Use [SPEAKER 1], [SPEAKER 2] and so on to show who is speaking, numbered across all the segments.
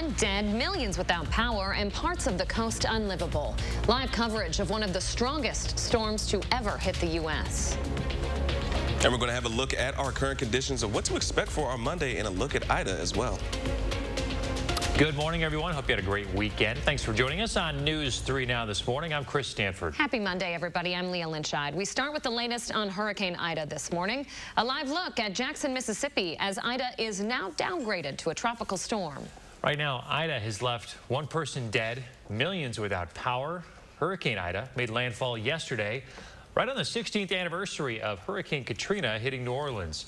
[SPEAKER 1] Some dead, millions without power, and parts of the coast unlivable. Live coverage of one of the strongest storms to ever hit the U.S.
[SPEAKER 2] And we're going to have a look at our current conditions and what to expect for our Monday, and a look at Ida as well.
[SPEAKER 3] Good morning, everyone. Hope you had a great weekend. Thanks for joining us on News 3 Now this morning. I'm Chris Stanford.
[SPEAKER 1] Happy Monday, everybody. I'm Leah Lynchide. We start with the latest on Hurricane Ida this morning. A live look at Jackson, Mississippi, as Ida is now downgraded to a tropical storm.
[SPEAKER 3] Right now, Ida has left one person dead, millions without power. Hurricane Ida made landfall yesterday, right on the 16th anniversary of Hurricane Katrina hitting New Orleans.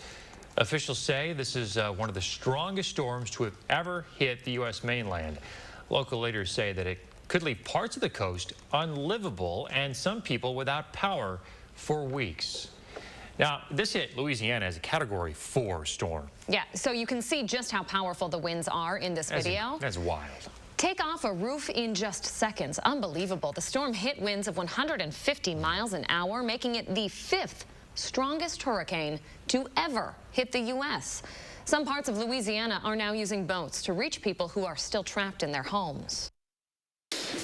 [SPEAKER 3] Officials say this is one of the strongest storms to have ever hit the U.S. mainland. Local leaders say that it could leave parts of the coast unlivable and some people without power for weeks. Now, this hit Louisiana as a Category 4 storm.
[SPEAKER 1] Yeah, so you can see just how powerful the winds are in this video.
[SPEAKER 3] That's wild.
[SPEAKER 1] Take off a roof in just seconds. Unbelievable. The storm hit winds of 150 miles an hour, making it the 5th strongest hurricane to ever hit the U.S. Some parts of Louisiana are now using boats to reach people who are still trapped in their homes.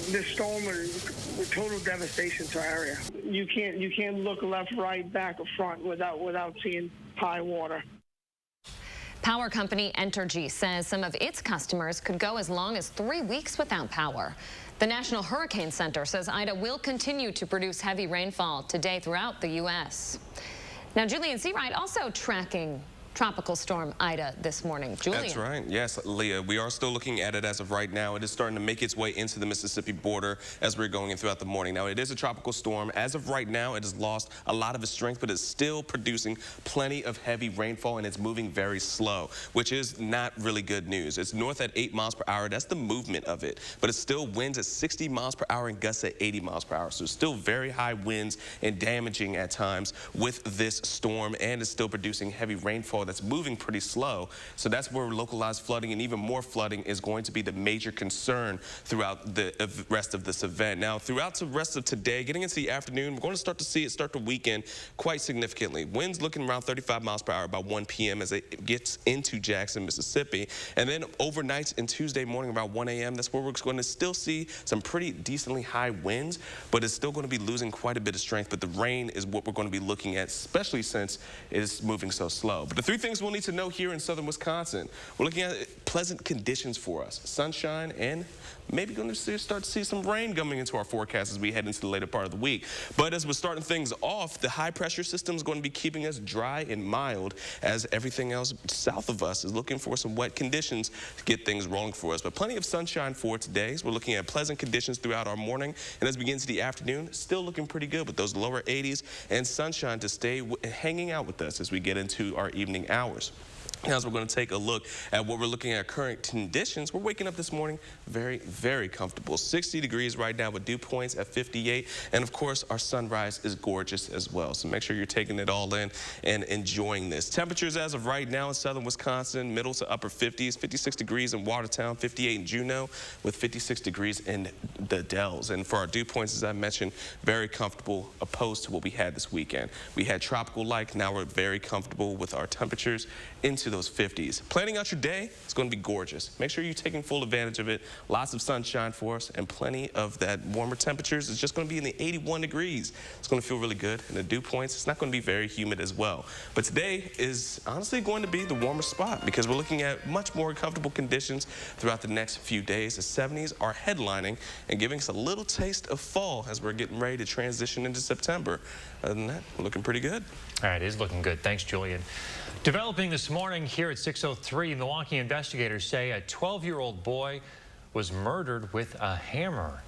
[SPEAKER 4] This storm is total devastation to our area. You can't look left, right, back, or front without seeing high water.
[SPEAKER 1] Power company Entergy says some of its customers could go as long as 3 weeks without power. The National Hurricane Center says Ida will continue to produce heavy rainfall today throughout the U.S. Now, Julian Seawright also tracking Tropical Storm Ida this morning. Julian.
[SPEAKER 2] That's right. Yes, Leah, we are still looking at it as of right now. It is starting to make its way into the Mississippi border as we're going in throughout the morning. Now, it is a tropical storm. As of right now, it has lost a lot of its strength, but it's still producing plenty of heavy rainfall, and it's moving very slow, which is not really good news. It's north at 8 miles per hour. That's the movement of it, but it still winds at 60 miles per hour and gusts at 80 miles per hour. So it's still very high winds and damaging at times with this storm, and it's still producing heavy rainfall that's moving pretty slow. So that's where localized flooding and even more flooding is going to be the major concern throughout the rest of this event. Now, throughout the rest of today, getting into the afternoon, we're going to start to see it start to weaken quite significantly. Winds looking around 35 miles per hour by 1 p.m. as it gets into Jackson, Mississippi. And then overnight and Tuesday morning around 1 a.m., that's where we're going to still see some pretty decently high winds, but it's still going to be losing quite a bit of strength. But the rain is what we're going to be looking at, especially since it is moving so slow. But the three things we'll need to know here in southern Wisconsin: we're looking at pleasant conditions for us, sunshine, and maybe going to start to see some rain coming into our forecast as we head into the later part of the week. But as we're starting things off, the high pressure system is going to be keeping us dry and mild, as everything else south of us is looking for some wet conditions to get things rolling for us. But plenty of sunshine for today. So we're looking at pleasant conditions throughout our morning, and as we get into the afternoon, still looking pretty good with those lower 80s and sunshine to stay hanging out with us as we get into our evening hours. Now, as we're going to take a look at what we're looking at current conditions, we're waking up this morning very, very comfortable. 60 degrees right now with dew points at 58. And of course, our sunrise is gorgeous as well. So make sure you're taking it all in and enjoying this. Temperatures as of right now in southern Wisconsin, middle to upper 50s, 56 degrees in Watertown, 58 in Juneau, with 56 degrees in the Dells. And for our dew points, as I mentioned, very comfortable opposed to what we had this weekend. We had tropical-like, now we're very comfortable with our temperatures into those 50s. Planning out your day, it's going to be gorgeous. Make sure you're taking full advantage of it. Lots of sunshine for us and plenty of that warmer temperatures. It's just going to be in the 81 degrees. It's going to feel really good. And the dew points, it's not going to be very humid as well. But today is honestly going to be the warmer spot because we're looking at much more comfortable conditions throughout the next few days. The 70s are headlining and giving us a little taste of fall as we're getting ready to transition into September. Other than that, we're looking pretty good.
[SPEAKER 3] All right, it is looking good. Thanks, Julian. Developing this morning here at 6:03, Milwaukee investigators say a 12-year-old boy was murdered with a hammer.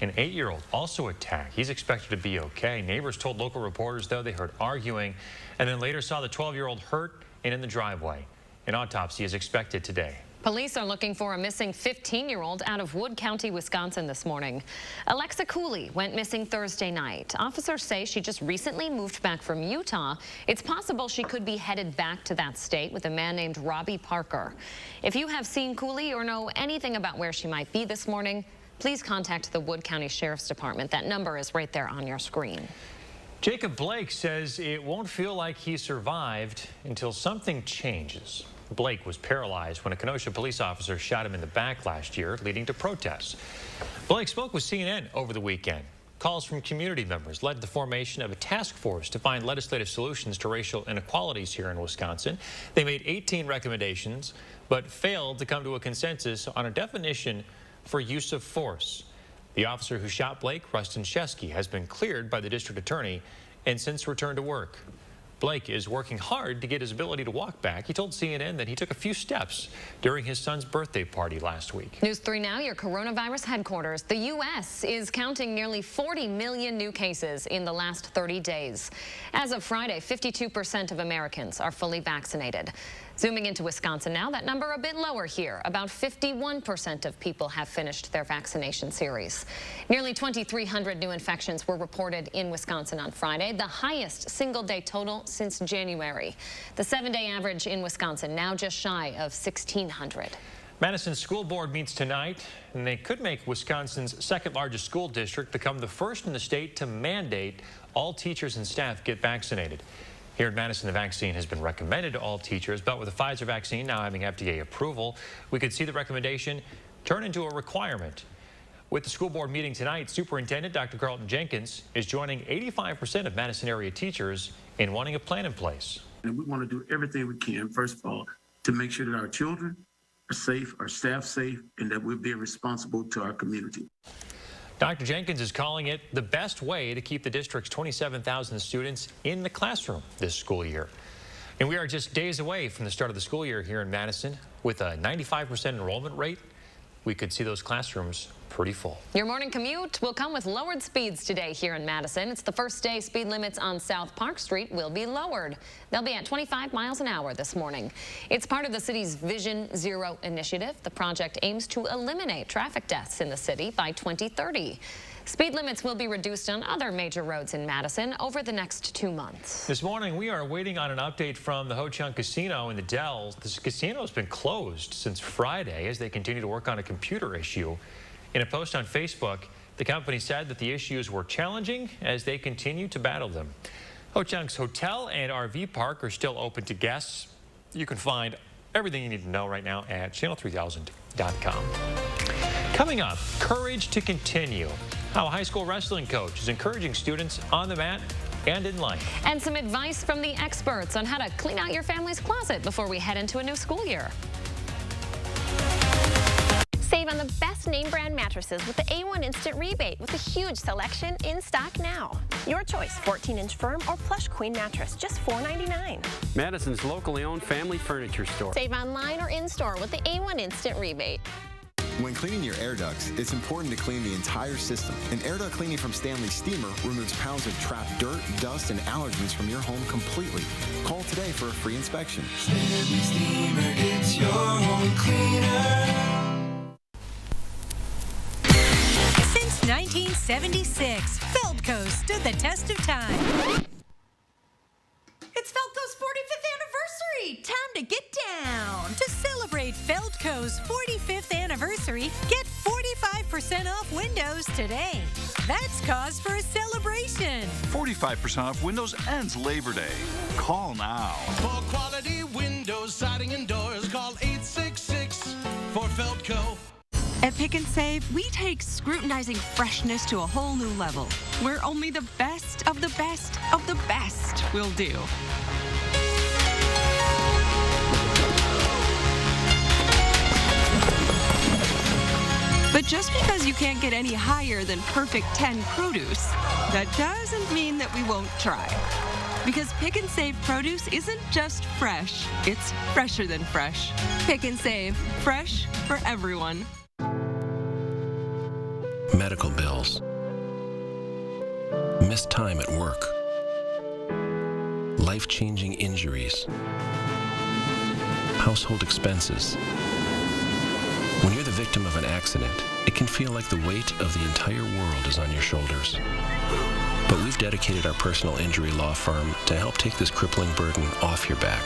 [SPEAKER 3] An 8-year-old also attacked. He's expected to be okay. Neighbors told local reporters, though, they heard arguing and then later saw the 12-year-old hurt and in the driveway. An autopsy is expected today.
[SPEAKER 1] Police are looking for a missing 15-year-old out of Wood County, Wisconsin this morning. Alexa Cooley went missing Thursday night. Officers say she just recently moved back from Utah. It's possible she could be headed back to that state with a man named Robbie Parker. If you have seen Cooley or know anything about where she might be this morning, please contact the Wood County Sheriff's Department. That number is right there on your screen.
[SPEAKER 3] Jacob Blake says it won't feel like he survived until something changes. Blake was paralyzed when a Kenosha police officer shot him in the back last year, leading to protests. Blake spoke with CNN over the weekend. Calls from community members led to the formation of a task force to find legislative solutions to racial inequalities here in Wisconsin. They made 18 recommendations, but failed to come to a consensus on a definition for use of force. The officer who shot Blake, Rustin Shesky, has been cleared by the district attorney and since returned to work. Blake is working hard to get his ability to walk back. He told CNN that he took a few steps during his son's birthday party last week.
[SPEAKER 1] News 3 now, your coronavirus headquarters. The U.S. is counting nearly 40 million new cases in the last 30 days. As of Friday, 52% of Americans are fully vaccinated. Zooming into Wisconsin now, that number a bit lower here. About 51% of people have finished their vaccination series. Nearly 2,300 new infections were reported in Wisconsin on Friday, the highest single-day total since January. The 7-day average in Wisconsin now just shy of 1,600.
[SPEAKER 3] Madison's school board meets tonight, and they could make Wisconsin's second-largest school district become the first in the state to mandate all teachers and staff get vaccinated. Here in Madison, the vaccine has been recommended to all teachers, but with the Pfizer vaccine now having FDA approval, we could see the recommendation turn into a requirement. With the school board meeting tonight, Superintendent Dr. Carlton Jenkins is joining 85% of Madison area teachers in wanting a plan in place.
[SPEAKER 5] And we want to do everything we can, first of all, to make sure that our children are safe, our staff safe, and that we're being responsible to our community.
[SPEAKER 3] Dr. Jenkins is calling it the best way to keep the district's 27,000 students in the classroom this school year. And we are just days away from the start of the school year here in Madison. With a 95% enrollment rate, we could see those classrooms pretty full.
[SPEAKER 1] Your morning commute will come with lowered speeds today here in Madison. It's the first day speed limits on South Park Street will be lowered. They'll be at 25 miles an hour this morning. It's part of the city's Vision Zero initiative. The project aims to eliminate traffic deaths in the city by 2030. Speed limits will be reduced on other major roads in Madison over the next 2 months.
[SPEAKER 3] This morning, we are waiting on an update from the Ho-Chunk Casino in the Dells. This casino has been closed since Friday as they continue to work on a computer issue. In a post on Facebook, the company said that the issues were challenging as they continue to battle them. Ho-Chunk's hotel and RV park are still open to guests. You can find everything you need to know right now at channel3000.com. Coming up, courage to continue. How a high school wrestling coach is encouraging students on the mat and in life.
[SPEAKER 1] And some advice from the experts on how to clean out your family's closet before we head into a new school year.
[SPEAKER 6] Save on the best name brand mattresses with the A1 Instant Rebate with a huge selection in stock now. Your choice, 14-inch firm or plush queen mattress, just $4.99.
[SPEAKER 7] Madison's locally owned family furniture store.
[SPEAKER 6] Save online or in-store with the A1 Instant Rebate.
[SPEAKER 8] When cleaning your air ducts, it's important to clean the entire system. And air duct cleaning from Stanley Steamer removes pounds of trapped dirt, dust, and allergens from your home completely. Call today for a free inspection.
[SPEAKER 9] Stanley Steamer gets your home cleaner.
[SPEAKER 10] Since 1976, Feldco stood the test of time. It's Feldco's 45th anniversary! Time to get down! To celebrate Feldco's 45th anniversary, get 45% off windows today. That's cause for a celebration.
[SPEAKER 11] 45% off windows ends Labor Day. Call now.
[SPEAKER 9] For quality windows, siding, and doors, call 866 for Feldco.
[SPEAKER 12] At Pick and Save, we take scrutinizing freshness to a whole new level, where only the best of the best of the best will do. But just because you can't get any higher than perfect 10 produce, that doesn't mean that we won't try. Because Pick and Save produce isn't just fresh, it's fresher than fresh. Pick and Save, fresh for everyone.
[SPEAKER 13] Medical bills, missed time at work, life-changing injuries, household expenses. When you're the victim of an accident, it can feel like the weight of the entire world is on your shoulders. But we've dedicated our personal injury law firm to help take this crippling burden off your back.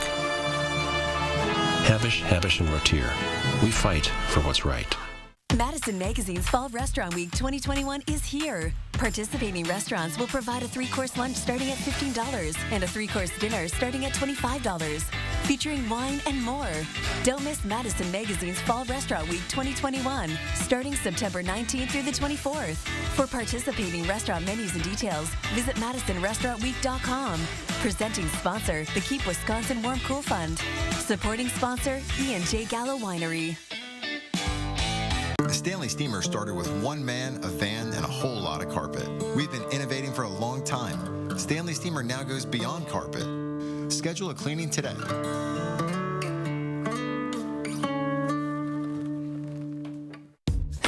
[SPEAKER 13] Habish, Habish & Rotier. We fight for what's right.
[SPEAKER 14] Madison Magazine's Fall Restaurant Week 2021 is here. Participating restaurants will provide a 3-course lunch starting at $15 and a 3-course dinner starting at $25, featuring wine and more. Don't miss Madison Magazine's Fall Restaurant Week 2021, starting September 19th through the 24th. For participating restaurant menus and details, visit MadisonRestaurantWeek.com. Presenting sponsor, the Keep Wisconsin Warm Cool Fund. Supporting sponsor, E&J Gallo Winery.
[SPEAKER 8] The Stanley Steamer started with one man, a van, and a whole lot of carpet. We've been innovating for a long time. Stanley Steamer now goes beyond carpet. Schedule a cleaning today.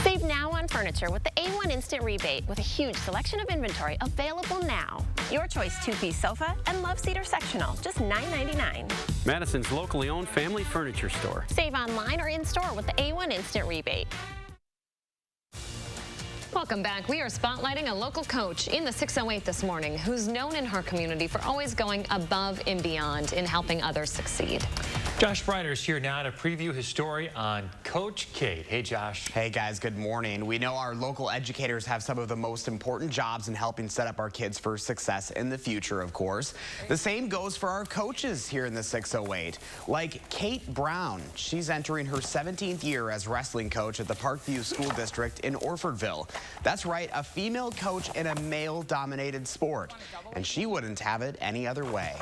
[SPEAKER 6] Save now on furniture with the A1 Instant Rebate with a huge selection of inventory available now. Your choice 2-piece sofa and love seat or sectional, just $9.99.
[SPEAKER 7] Madison's locally owned family furniture store.
[SPEAKER 6] Save online or in-store with the A1 Instant Rebate.
[SPEAKER 1] Welcome back. We are spotlighting a local coach in the 608 this morning who's known in her community for always going above and beyond in helping others succeed.
[SPEAKER 3] Josh Breider's here now to preview his story on Coach Kate. Hey, Josh.
[SPEAKER 15] Hey, guys. Good morning. We know our local educators have some of the most important jobs in helping set up our kids for success in the future, of course. The same goes for our coaches here in the 608, like Kate Brown. She's entering her 17th year as wrestling coach at the Parkview School District in Orfordville. That's right, a female coach in a male-dominated sport, and she wouldn't have it any other way.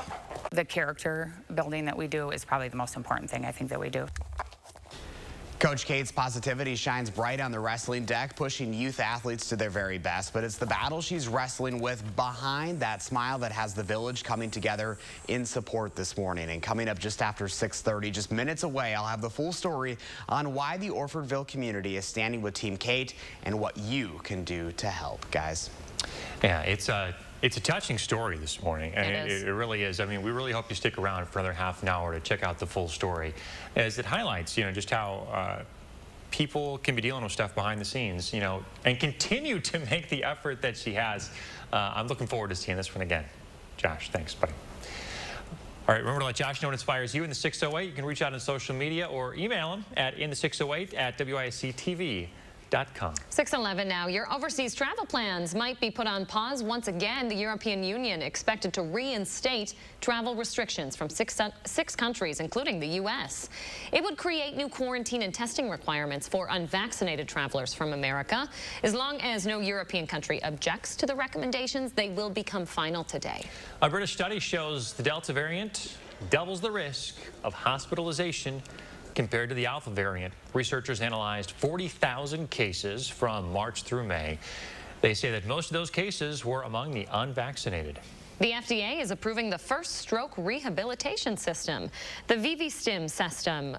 [SPEAKER 16] The character building that we do is probably the most important thing I think that we do.
[SPEAKER 15] Coach Kate's positivity shines bright on the wrestling deck, pushing youth athletes to their very best, but it's the battle she's wrestling with behind that smile that has the village coming together in support this morning. And coming up just after 6:30, just minutes away, I'll have the full story on why the Orfordville community is standing with Team Kate and what you can do to help, guys.
[SPEAKER 3] Yeah, it's a touching story this morning. It really is. I mean, we really hope you stick around for another half an hour to check out the full story, as it highlights, just how people can be dealing with stuff behind the scenes, and continue to make the effort that she has. I'm looking forward to seeing this one again. Josh, thanks, buddy. All right, remember to let Josh know what inspires you in the 608. You can reach out on social media or email him at in the608@WISC-TV.com.
[SPEAKER 1] 6:11 now. Your overseas travel plans might be put on pause once again. The European Union expected to reinstate travel restrictions from six countries, including the U.S. It would create new quarantine and testing requirements for unvaccinated travelers from America. As long as no European country objects to the recommendations, they will become final today.
[SPEAKER 3] A British study shows the Delta variant doubles the risk of hospitalization compared to the Alpha variant. Researchers analyzed 40,000 cases from March through May. They say that most of those cases were among the unvaccinated.
[SPEAKER 1] The FDA is approving the first stroke rehabilitation system. The VV-Stim system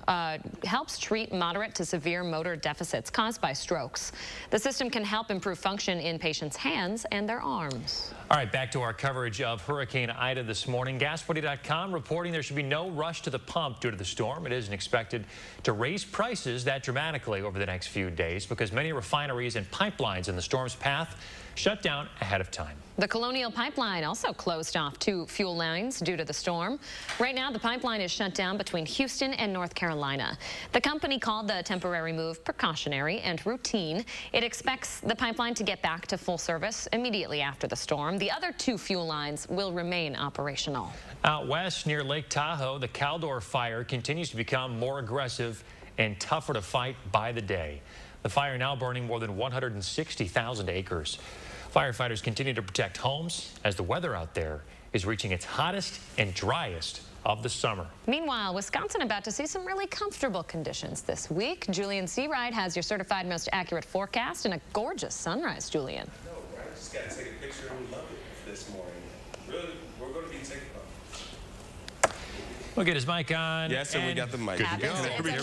[SPEAKER 1] helps treat moderate to severe motor deficits caused by strokes. The system can help improve function in patients' hands and their arms.
[SPEAKER 3] All right, back to our coverage of Hurricane Ida this morning. GasBuddy.com reporting there should be no rush to the pump due to the storm. It isn't expected to raise prices that dramatically over the next few days because many refineries and pipelines in the storm's path shut down ahead of time.
[SPEAKER 1] The Colonial Pipeline also closed off 2 fuel lines due to the storm. Right now, the pipeline is shut down between Houston and North Carolina. The company called the temporary move precautionary and routine. It expects the pipeline to get back to full service immediately after the storm. The other 2 fuel lines will remain operational.
[SPEAKER 3] Out west near Lake Tahoe, the Caldor fire continues to become more aggressive and tougher to fight by the day. The fire now burning more than 160,000 acres. Firefighters continue to protect homes as the weather out there is reaching its hottest and driest of the summer.
[SPEAKER 1] Meanwhile, Wisconsin about to see some really comfortable conditions this week. Julian Searide has your certified most accurate forecast and a gorgeous sunrise, Julian.
[SPEAKER 2] I know, right? Just got to take a picture and love it this morning. Really, we're going to be taking off.
[SPEAKER 3] We'll get his mic on.
[SPEAKER 2] Yes, sir, we got the mic.
[SPEAKER 1] It's a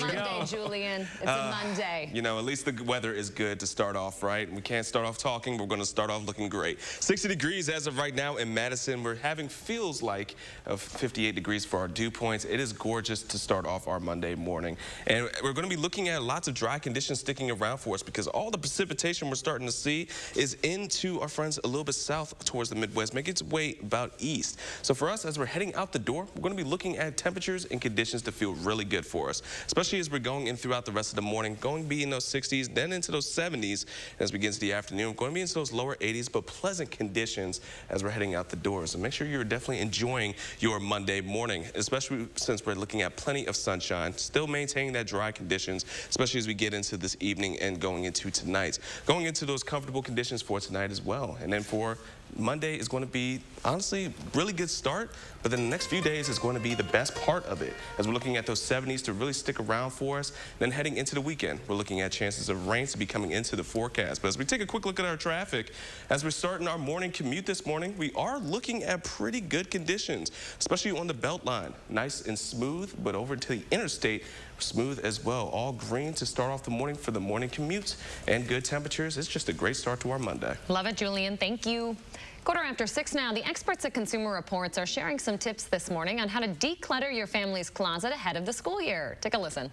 [SPEAKER 1] Monday, Julian. It's a Monday.
[SPEAKER 2] You know, at least the weather is good to start off, right? We can't start off talking. We're going to start off looking great. 60 degrees as of right now in Madison. We're having feels like of 58 degrees for our dew points. It is gorgeous to start off our Monday morning. And we're going to be looking at lots of dry conditions sticking around for us because all the precipitation we're starting to see is into our friends a little bit south towards the Midwest, making its way about east. So for us, as we're heading out the door, we're going to be looking at temperatures and conditions to feel really good for us, especially as we're going in throughout the rest of the morning, going to be in those 60s, then into those 70s as we get into the afternoon, going to be into those lower 80s, but pleasant conditions as we're heading out the doors. So make sure you're definitely enjoying your Monday morning, especially since we're looking at plenty of sunshine, still maintaining that dry conditions, especially as we get into this evening and going into tonight. Going into those comfortable conditions for tonight as well. And then for Monday is going to be, honestly, really good start, but then the next few days is going to be the best part of it as we're looking at those 70s to really stick around for us. Then heading into the weekend, we're looking at chances of rain to be coming into the forecast. But as we take a quick look at our traffic, as we're starting our morning commute this morning, we are looking at pretty good conditions, especially on the Beltline. Nice and smooth, but over to the interstate, smooth as well. All green to start off the morning for the morning commute and good temperatures. It's just a great start to our Monday.
[SPEAKER 1] Love it, Julian. Thank you. 6:15 now. The experts at Consumer Reports are sharing some tips this morning on how to declutter your family's closet ahead of the school year. Take a listen.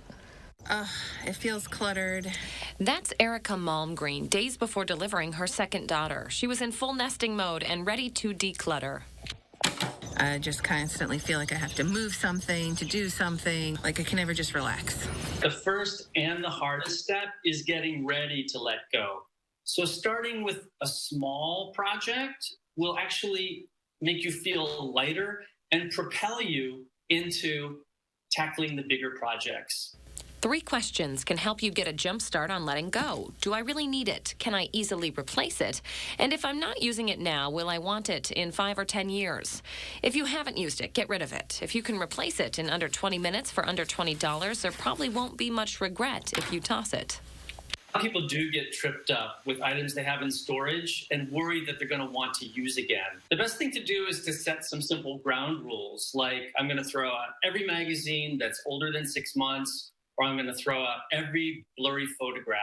[SPEAKER 17] It feels cluttered.
[SPEAKER 18] That's Erica Malmgreen, days before delivering her second daughter. She was in full nesting mode and ready to declutter.
[SPEAKER 17] I just constantly feel like I have to move something, to do something, like I can never just relax.
[SPEAKER 19] The first and the hardest step is getting ready to let go. So starting with a small project will actually make you feel lighter and propel you into tackling the bigger projects.
[SPEAKER 18] 3 questions can help you get a jump start on letting go. Do I really need it? Can I easily replace it? And if I'm not using it now, will I want it in 5 or 10 years? If you haven't used it, get rid of it. If you can replace it in under 20 minutes for under $20, there probably won't be much regret if you toss it.
[SPEAKER 19] People do get tripped up with items they have in storage and worry that they're going to want to use again. The best thing to do is to set some simple ground rules, like I'm going to throw out every magazine that's older than 6 months, or I'm going to throw out every blurry photograph.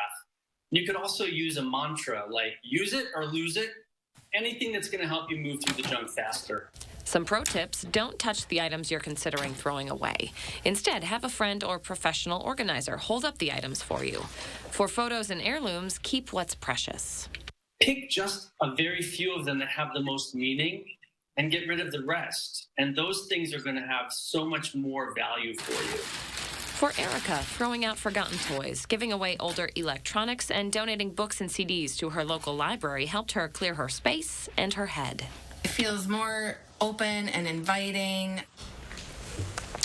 [SPEAKER 19] You could also use a mantra like use it or lose it, anything that's going to help you move through the junk faster.
[SPEAKER 18] Some pro tips: don't touch the items you're considering throwing away. Instead, have a friend or professional organizer hold up the items for you. For photos and heirlooms, keep what's precious.
[SPEAKER 19] Pick just a very few of them that have the most meaning and get rid of the rest. And those things are going to have so much more value for you.
[SPEAKER 18] For Erica, throwing out forgotten toys, giving away older electronics, and donating books and CDs to her local library helped her clear her space and her head.
[SPEAKER 17] It feels more open and inviting.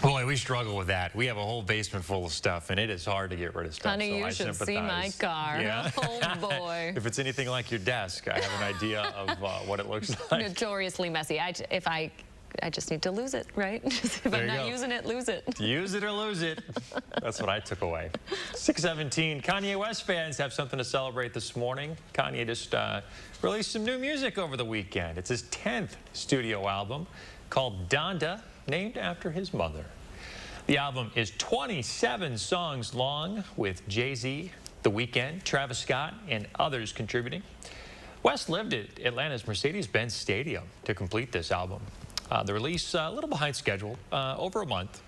[SPEAKER 3] Boy, we struggle with that. We have a whole basement full of stuff, and it is hard to get rid of stuff.
[SPEAKER 1] Honey, you should see my car.
[SPEAKER 3] Yeah.
[SPEAKER 1] Oh, boy.
[SPEAKER 3] If it's anything like your desk, I have an idea of what it looks like.
[SPEAKER 1] Notoriously messy. I just need to lose it, right? If I'm not using it, lose it.
[SPEAKER 3] Use it or lose it. That's what I took away. 6:17. Kanye West fans have something to celebrate this morning. Kanye just released some new music over the weekend. It's his 10th studio album called Donda, named after his mother. The album is 27 songs long, with Jay-Z, The Weeknd, Travis Scott, and others contributing. West lived at Atlanta's Mercedes-Benz Stadium to complete this album. The release a little behind schedule, over a month.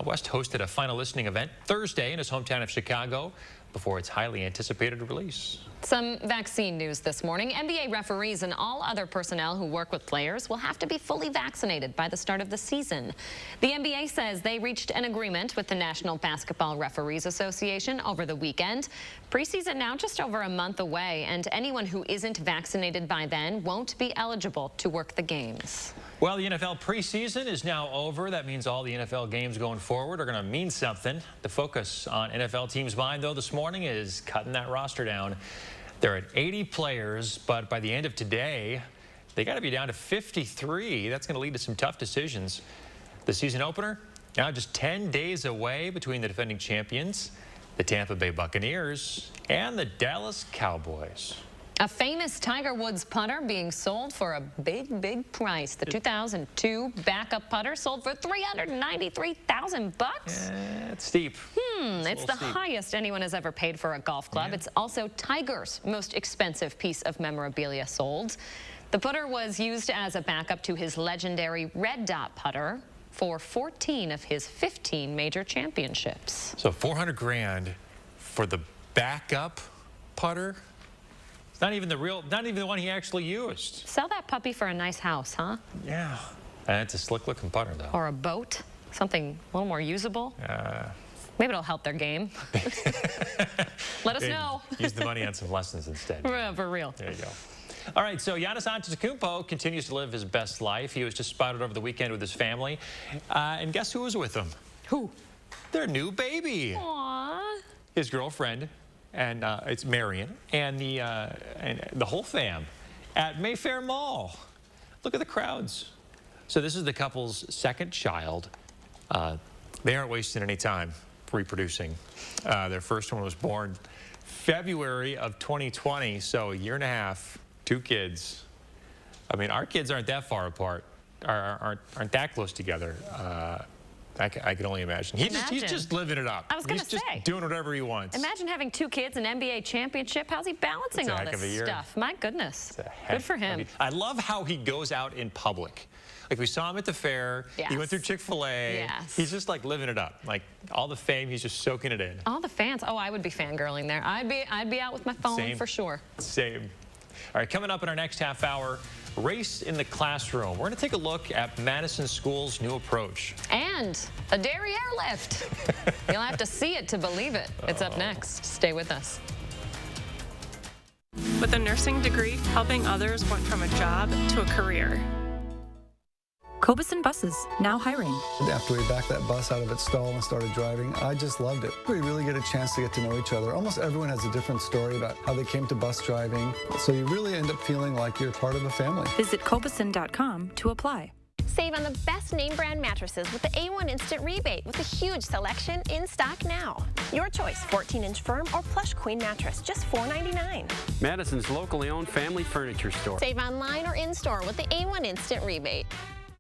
[SPEAKER 3] West hosted a final listening event Thursday in his hometown of Chicago before its highly anticipated release.
[SPEAKER 1] Some vaccine news this morning. NBA referees and all other personnel who work with players will have to be fully vaccinated by the start of the season. The NBA says they reached an agreement with the National Basketball Referees Association over the weekend. Preseason now just over a month away, and anyone who isn't vaccinated by then won't be eligible to work the games.
[SPEAKER 3] Well, the NFL preseason is now over. That means all the NFL games going forward are going to mean something. The focus on NFL teams' mind, though, this morning is cutting that roster down. They're at 80 players, but by the end of today, they got to be down to 53. That's going to lead to some tough decisions. The season opener now just 10 days away between the defending champions, the Tampa Bay Buccaneers, and the Dallas Cowboys.
[SPEAKER 1] A famous Tiger Woods putter being sold for a big, big price. The 2002 backup putter sold for $393,000.
[SPEAKER 3] Yeah, it's steep.
[SPEAKER 1] It's the highest anyone has ever paid for a golf club. Yeah. It's also Tiger's most expensive piece of memorabilia sold. The putter was used as a backup to his legendary red dot putter for 14 of his 15 major championships.
[SPEAKER 3] So $400,000 for the backup putter? It's not even the one he actually used.
[SPEAKER 1] Sell that puppy for a nice house, huh?
[SPEAKER 3] Yeah. And it's a slick looking putter, though.
[SPEAKER 1] Or a boat. something a little more usable. Maybe it'll help their game. Let us know.
[SPEAKER 3] Use the money on some lessons instead.
[SPEAKER 1] For real.
[SPEAKER 3] There you go. All right, so Giannis Antetokounmpo continues to live his best life. He was just spotted over the weekend with his family. And guess who was with him?
[SPEAKER 1] Who?
[SPEAKER 3] Their new baby.
[SPEAKER 1] Aww.
[SPEAKER 3] His girlfriend, and it's Marion, and the whole fam at Mayfair Mall. Look at the crowds. So this is the couple's second child. They aren't wasting any time reproducing. Their first one was born February of 2020, so a year and a half, 2 kids. I mean, our kids aren't that far apart, aren't that close together. I can only imagine. He's just living it up.
[SPEAKER 1] I was going to say.
[SPEAKER 3] He's just doing whatever he wants.
[SPEAKER 1] Imagine having 2 kids, an NBA championship. How's he balancing all this stuff? My goodness. Good for him.
[SPEAKER 3] I love how he goes out in public. Like, we saw him at the fair.
[SPEAKER 1] Yes.
[SPEAKER 3] He went through Chick-fil-A.
[SPEAKER 1] Yes.
[SPEAKER 3] He's just, like, living it up. Like, all the fame, he's just soaking it in.
[SPEAKER 1] All the fans. Oh, I would be fangirling there. I'd be out with my phone for sure.
[SPEAKER 3] Same. All right, coming up in our next half hour, race in the classroom. We're going to take a look at Madison School's new approach.
[SPEAKER 1] And a dairy airlift. You'll have to see it to believe it. It's up next. Stay with us.
[SPEAKER 20] With a nursing degree, helping others went from a job to a career.
[SPEAKER 21] Cobuson Buses, now hiring.
[SPEAKER 22] After we backed that bus out of its stall and started driving, I just loved it. We really get a chance to get to know each other. Almost everyone has a different story about how they came to bus driving. So you really end up feeling like you're part of a family.
[SPEAKER 21] Visit Cobuson.com to apply.
[SPEAKER 6] Save on the best name brand mattresses with the A1 Instant Rebate with a huge selection in stock now. Your choice, 14-inch firm or plush queen mattress, just $4.99.
[SPEAKER 7] Madison's locally owned family furniture store.
[SPEAKER 6] Save online or in-store with the A1 Instant Rebate.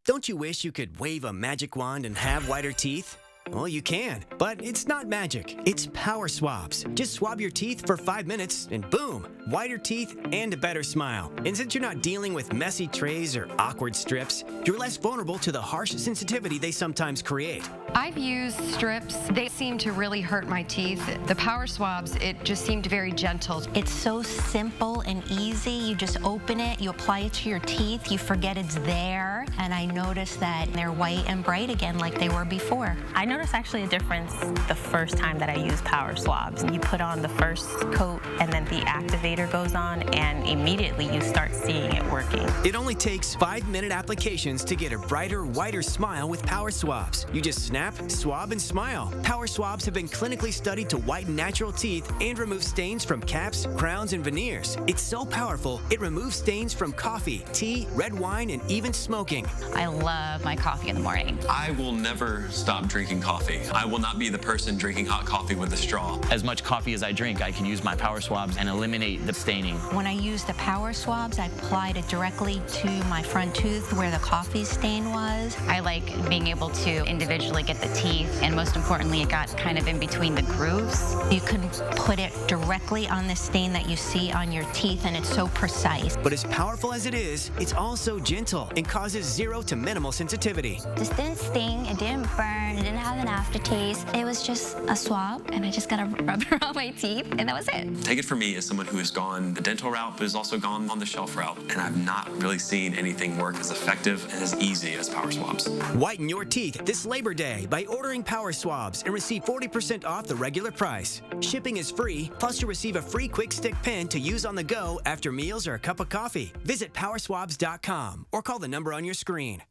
[SPEAKER 23] Don't you wish you could wave a magic wand and have whiter teeth? Well, you can, but it's not magic. It's power swabs. Just swab your teeth for 5 minutes and boom, whiter teeth and a better smile. And since you're not dealing with messy trays or awkward strips, you're less vulnerable to the harsh sensitivity they sometimes create.
[SPEAKER 24] I've used strips. They seem to really hurt my teeth. The power swabs, it just seemed very gentle.
[SPEAKER 25] It's so simple and easy. You just open it, you apply it to your teeth, you forget it's there, and I noticed that they're white and bright again like they were before.
[SPEAKER 26] I noticed actually a difference the first time that I used power swabs. You put on the first coat and then the activator goes on and immediately you start seeing it working.
[SPEAKER 23] It only takes 5-minute applications to get a brighter, whiter smile with power swabs. You just snap, swab, and smile. Power swabs have been clinically studied to whiten natural teeth and remove stains from caps, crowns, and veneers. It's so powerful, it removes stains from coffee, tea, red wine, and even smoking.
[SPEAKER 27] I love my coffee in the morning.
[SPEAKER 28] I will never stop drinking coffee. I will not be the person drinking hot coffee with a straw.
[SPEAKER 29] As much coffee as I drink, I can use my power swabs and eliminate the staining.
[SPEAKER 25] When I use the power swabs, I applied it directly to my front tooth where the coffee stain was.
[SPEAKER 27] I like being able to individually get the teeth, and most importantly, it got kind of in between the grooves.
[SPEAKER 25] You can put it directly on the stain that you see on your teeth, and it's so precise.
[SPEAKER 23] But as powerful as it is, it's also gentle and causes 0 to minimal sensitivity.
[SPEAKER 25] This didn't sting, it didn't burn, it didn't have an aftertaste. It was just a swab, and I just got to rub it on my teeth, and that was it.
[SPEAKER 28] Take it from me as someone who has gone the dental route, but has also gone on the shelf route, and I've not really seen anything work as effective and as easy as power swabs.
[SPEAKER 23] Whiten your teeth this Labor Day by ordering power swabs and receive 40% off the regular price. Shipping is free, plus you'll receive a free quick stick pen to use on the go after meals or a cup of coffee. Visit powerswabs.com or call the number on your screen.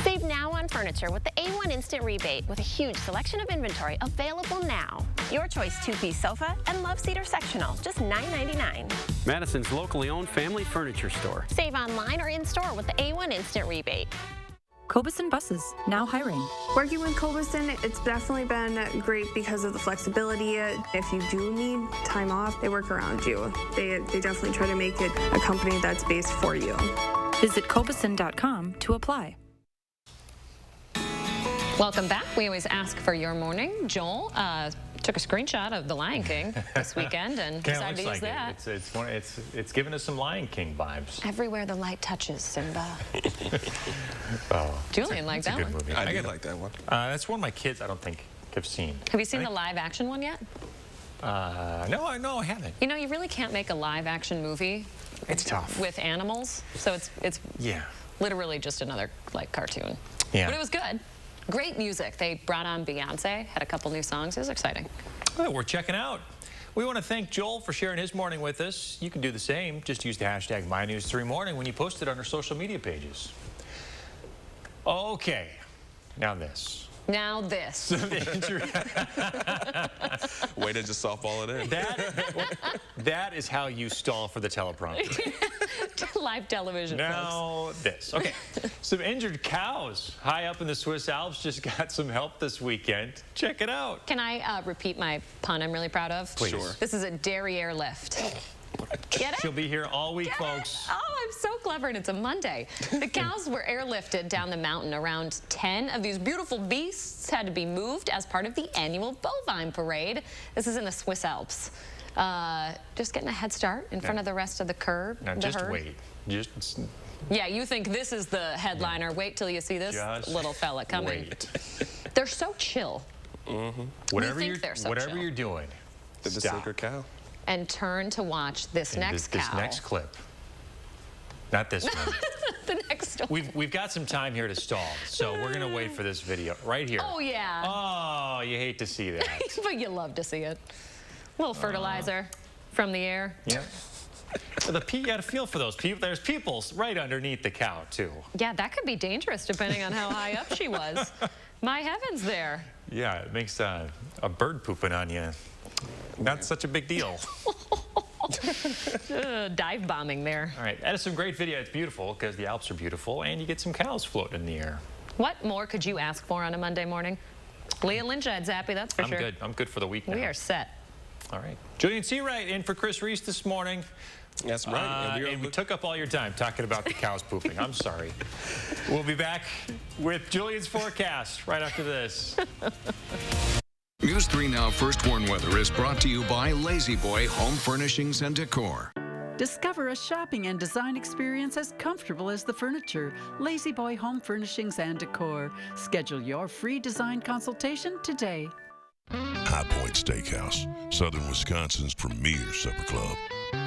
[SPEAKER 6] Save now on furniture with the A1 Instant Rebate with a huge selection of inventory available now. Your choice 2-piece sofa and love seater sectional, just $9.99.
[SPEAKER 7] Madison's locally owned family furniture store.
[SPEAKER 6] Save online or in-store with the A1 Instant Rebate.
[SPEAKER 21] Cobuson Buses, now hiring.
[SPEAKER 30] Working with Cobuson, it's definitely been great because of the flexibility. If you do need time off, they work around you. They definitely try to make it a company that's based for you.
[SPEAKER 21] Visit Cobuson.com to apply.
[SPEAKER 1] Welcome back. We always ask for your morning. Joel took a screenshot of The Lion King this weekend and decided to use that.
[SPEAKER 3] It's giving us some Lion King vibes.
[SPEAKER 1] Everywhere the light touches, Simba.
[SPEAKER 3] Oh,
[SPEAKER 1] Julian liked that one.
[SPEAKER 2] Movie. I did like that one.
[SPEAKER 3] That's one my kids I don't think have seen.
[SPEAKER 1] Have you seen the live action one yet?
[SPEAKER 3] No, I haven't.
[SPEAKER 1] You know, you really can't make a live action movie.
[SPEAKER 3] It's tough.
[SPEAKER 1] With animals, so it's
[SPEAKER 3] yeah,
[SPEAKER 1] literally just another like cartoon.
[SPEAKER 3] Yeah.
[SPEAKER 1] But it was good. Great music. They brought on Beyonce, had a couple new songs. It was exciting.
[SPEAKER 3] Well, we're checking out. We want to thank Joel for sharing his morning with us. You can do the same. Just use the hashtag MyNews3Morning when you post it on our social media pages. Okay, now this.
[SPEAKER 1] Now this.
[SPEAKER 3] Way
[SPEAKER 2] to just softball it in.
[SPEAKER 3] That is how you stall for the teleprompter.
[SPEAKER 1] Live television,
[SPEAKER 3] now
[SPEAKER 1] folks.
[SPEAKER 3] This. Okay, some injured cows high up in the Swiss Alps just got some help this weekend. Check it out.
[SPEAKER 1] Can I repeat my pun I'm really proud of?
[SPEAKER 3] Please. Sure.
[SPEAKER 1] This is a derriere lift. Get it?
[SPEAKER 3] She'll be here all week, folks.
[SPEAKER 1] Oh, I'm so clever, and it's a Monday. The cows were airlifted down the mountain. Around 10 of these beautiful beasts had to be moved as part of the annual bovine parade. This is in the Swiss Alps. Just getting a head start in front of the rest of the curb.
[SPEAKER 3] Now, just wait.
[SPEAKER 1] Yeah, you think this is the headliner. Wait till you see this little fella coming.
[SPEAKER 3] Wait.
[SPEAKER 1] They're so chill.
[SPEAKER 3] Whatever you're doing,
[SPEAKER 2] the sacred cow.
[SPEAKER 1] And turn to watch this next cow.
[SPEAKER 3] This next clip. Not this one.
[SPEAKER 1] The next one.
[SPEAKER 3] We've got some time here to stall, so we're going to wait for this video right here.
[SPEAKER 1] Oh, yeah.
[SPEAKER 3] Oh, you hate to see that.
[SPEAKER 1] But you love to see it. A little fertilizer from the air.
[SPEAKER 3] Yeah. You got to feel for those people. There's people right underneath the cow, too.
[SPEAKER 1] Yeah, that could be dangerous depending on how high up she was. My heavens there.
[SPEAKER 3] Yeah, it makes a bird pooping on you not such a big deal.
[SPEAKER 1] Dive bombing there.
[SPEAKER 3] All right, that is some great video. It's beautiful because the Alps are beautiful, and you get some cows floating in the air.
[SPEAKER 1] What more could you ask for on a Monday morning? Leah Lynchhead's happy, that's for sure.
[SPEAKER 3] I'm good. I'm good for the week now.
[SPEAKER 1] We are set.
[SPEAKER 3] All right. Julian Seawright in for Chris Reese this morning.
[SPEAKER 2] That's right.
[SPEAKER 3] And we took up all your time talking about the cows pooping. I'm sorry. We'll be back with Julian's forecast right after this.
[SPEAKER 4] News 3 Now First Warn Weather is brought to you by Lazy Boy Home Furnishings and Decor.
[SPEAKER 5] Discover a shopping and design experience as comfortable as the furniture. Lazy Boy Home Furnishings and Decor. Schedule your free design consultation today.
[SPEAKER 8] High Point Steakhouse, Southern Wisconsin's premier supper club.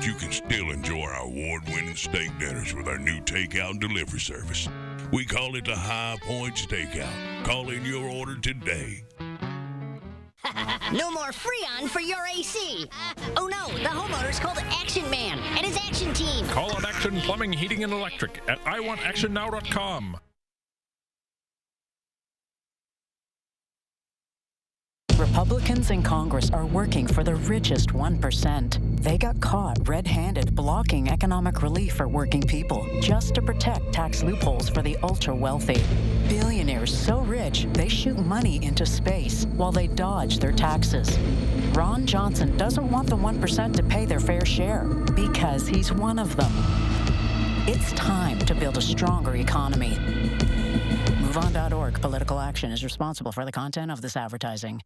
[SPEAKER 8] You can still enjoy our award-winning steak dinners with our new takeout and delivery service. We call it the High Point Steakout. Call in your order today.
[SPEAKER 9] No more Freon for your AC. Oh no, the homeowner's called Action Man and his action team.
[SPEAKER 10] Call on Action Plumbing, Heating, and Electric at iwantactionnow.com.
[SPEAKER 11] Republicans in Congress are working for the richest 1%. They got caught red-handed blocking economic relief for working people just to protect tax loopholes for the ultra-wealthy. Billionaires so rich, they shoot money into space while they dodge their taxes. Ron Johnson doesn't want the 1% to pay their fair share because he's one of them. It's time to build a stronger economy. MoveOn.org. Political action is responsible for the content of this advertising.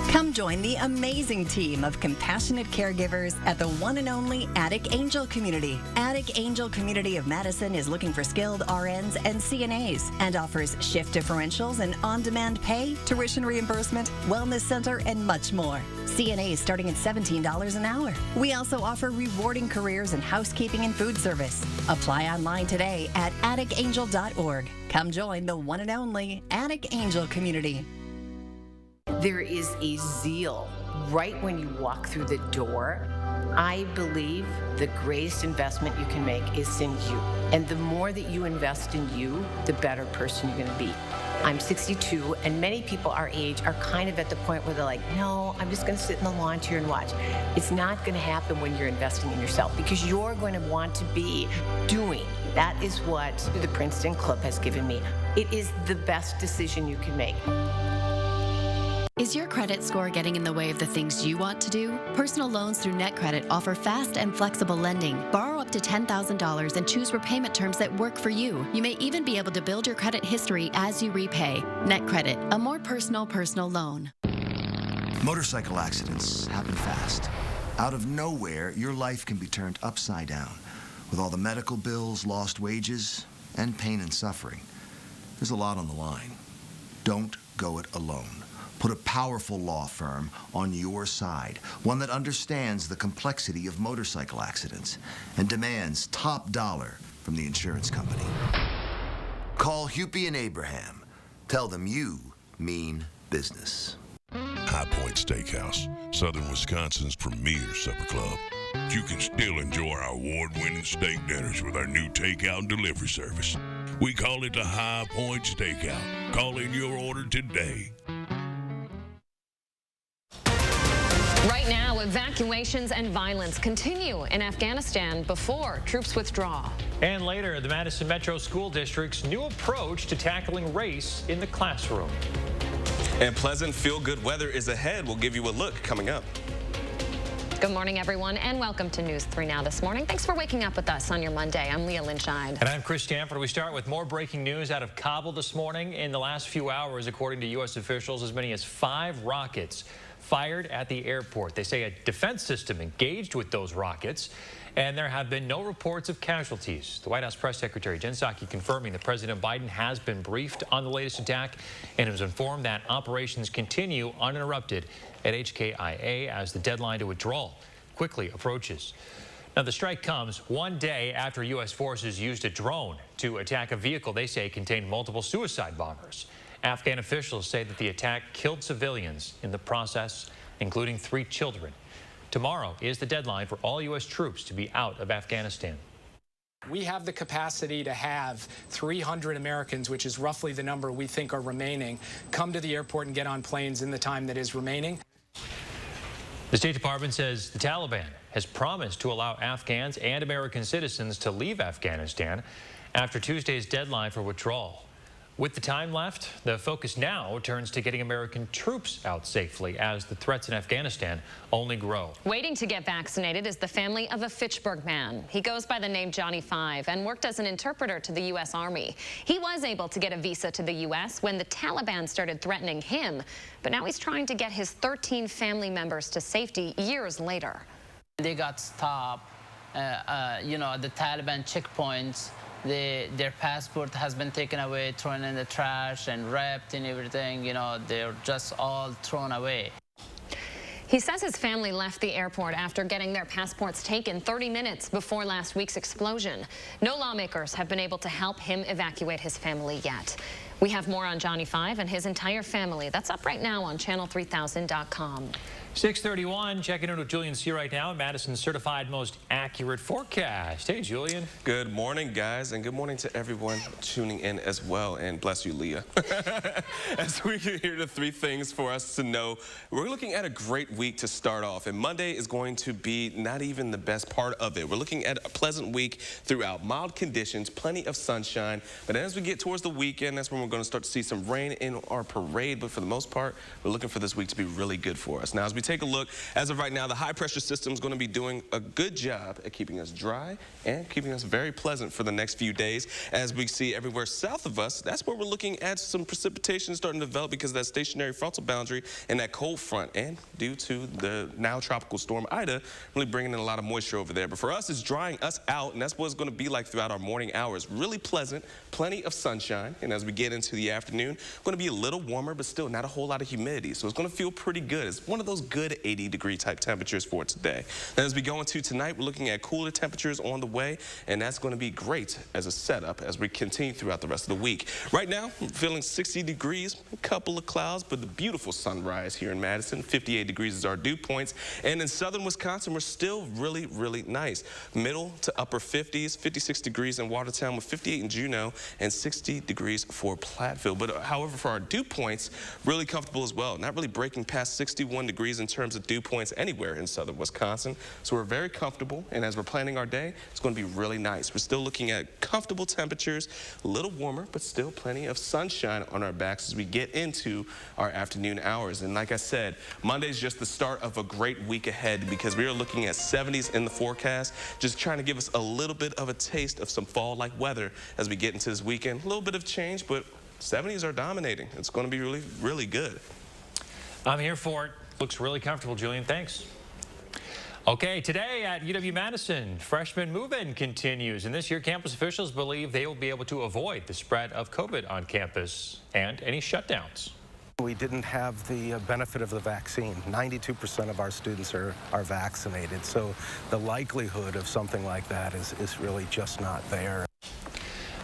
[SPEAKER 12] Come join the amazing team of compassionate caregivers at the one and only Attic Angel Community. Attic Angel Community of Madison is looking for skilled RNs and CNAs and offers shift differentials and on-demand pay, tuition reimbursement, wellness center, and much more. CNAs starting at $17 an hour. We also offer rewarding careers in housekeeping and food service. Apply online today at atticangel.org. Come join the one and only Attic Angel Community.
[SPEAKER 13] There is a zeal right when you walk through the door. I believe the greatest investment you can make is in you. And the more that you invest in you, the better person you're going to be. I'm 62, and many people our age are kind of at the point where they're like, no, I'm just going to sit in the lawn chair and watch. It's not going to happen when you're investing in yourself because you're going to want to be doing. That is what the Princeton Club has given me. It is the best decision you can make.
[SPEAKER 14] Is your credit score getting in the way of the things you want to do? Personal loans through NetCredit offer fast and flexible lending. Borrow up to $10,000 and choose repayment terms that work for you. You may even be able to build your credit history as you repay. NetCredit, a more personal loan.
[SPEAKER 16] Motorcycle accidents happen fast. Out of nowhere, your life can be turned upside down with all the medical bills, lost wages, and pain and suffering. There's a lot on the line. Don't go it alone. Put a powerful law firm on your side, one that understands the complexity of motorcycle accidents and demands top dollar from the insurance company. Call Hupy and Abraham. Tell them you mean business.
[SPEAKER 8] High Point Steakhouse, Southern Wisconsin's premier supper club. You can still enjoy our award-winning steak dinners with our new takeout and delivery service. We call it the High Point Steakout. Call in your order today.
[SPEAKER 1] Right now, evacuations and violence continue in Afghanistan before troops withdraw.
[SPEAKER 3] And later, the Madison Metro School District's new approach to tackling race in the classroom.
[SPEAKER 2] And pleasant, feel-good weather is ahead. We'll give you a look coming up.
[SPEAKER 1] Good morning, everyone, and welcome to News 3 Now this morning. Thanks for waking up with us on your Monday. I'm Leah Lynchide.
[SPEAKER 3] And I'm Chris Stanford. We start with more breaking news out of Kabul this morning. In the last few hours, according to U.S. officials, as many as 5 rockets fired at the airport. They say a defense system engaged with those rockets, and there have been no reports of casualties. The White House Press Secretary Jen Psaki confirming that President Biden has been briefed on the latest attack and was informed that operations continue uninterrupted at HKIA as the deadline to withdrawal quickly approaches. Now, the strike comes one day after U.S. forces used a drone to attack a vehicle they say contained multiple suicide bombers. Afghan officials say that the attack killed civilians in the process, including 3 children. Tomorrow is the deadline for all U.S. troops to be out of Afghanistan.
[SPEAKER 15] We have the capacity to have 300 Americans, which is roughly the number we think are remaining, come to the airport and get on planes in the time that is remaining.
[SPEAKER 3] The State Department says the Taliban has promised to allow Afghans and American citizens to leave Afghanistan after Tuesday's deadline for withdrawal. With the time left, the focus now turns to getting American troops out safely as the threats in Afghanistan only grow.
[SPEAKER 1] Waiting to get vaccinated is the family of a Fitchburg man. He goes by the name Johnny 5 and worked as an interpreter to the U.S. Army. He was able to get a visa to the U.S. when the Taliban started threatening him, but now he's trying to get his 13 family members to safety years later.
[SPEAKER 17] They got stopped, at the Taliban checkpoints. Their passport has been taken away, thrown in the trash and wrapped and everything. They're just all thrown away.
[SPEAKER 1] He says his family left the airport after getting their passports taken 30 minutes before last week's explosion. No lawmakers have been able to help him evacuate his family yet. We have more on Johnny 5 and his entire family. That's up right now on channel3000.com.
[SPEAKER 3] 6:31, checking in with Julian C right now, Madison's certified most accurate forecast. Hey, Julian.
[SPEAKER 2] Good morning, guys, and good morning to everyone tuning in as well, and bless you, Leah. As we hear the 3 things for us to know, we're looking at a great week to start off, and Monday is going to be not even the best part of it. We're looking at a pleasant week throughout, mild conditions, plenty of sunshine, but as we get towards the weekend, that's when we're going to start to see some rain in our parade, but for the most part, we're looking for this week to be really good for us. Now, as we take a look, as of right now, the high pressure system is going to be doing a good job at keeping us dry and keeping us very pleasant for the next few days. As we see everywhere south of us, that's where we're looking at some precipitation starting to develop because of that stationary frontal boundary and that cold front, and due to the now tropical storm Ida really bringing in a lot of moisture over there. But for us, it's drying us out, and that's what it's going to be like throughout our morning hours. Really pleasant, plenty of sunshine, and as we get into the afternoon, going to be a little warmer, but still not a whole lot of humidity, so it's going to feel pretty good. It's one of those good 80-degree type temperatures for today. Then as we go into tonight, we're looking at cooler temperatures on the way, and that's going to be great as a setup as we continue throughout the rest of the week. Right now, I'm feeling 60 degrees, a couple of clouds, but the beautiful sunrise here in Madison. 58 degrees is our dew points, and in southern Wisconsin, we're still really, really nice. Middle to upper 50s, 56 degrees in Watertown with 58 in Juneau, and 60 degrees for Platteville. But however, for our dew points, really comfortable as well. Not really breaking past 61 degrees in terms of dew points anywhere in southern Wisconsin. So we're very comfortable, and as we're planning our day, it's going to be really nice. We're still looking at comfortable temperatures, a little warmer, but still plenty of sunshine on our backs as we get into our afternoon hours. And like I said, Monday's just the start of a great week ahead because we are looking at 70s in the forecast, just trying to give us a little bit of a taste of some fall-like weather as we get into this weekend. A little bit of change, but 70s are dominating. It's going to be really, really good.
[SPEAKER 3] I'm here for it. Looks really comfortable, Julian. Thanks. Okay, today at UW-Madison, freshman move-in continues, and this year campus officials believe they will be able to avoid the spread of COVID on campus and any shutdowns.
[SPEAKER 18] We didn't have the benefit of the vaccine. 92% of our students are vaccinated, so the likelihood of something like that is really just not there.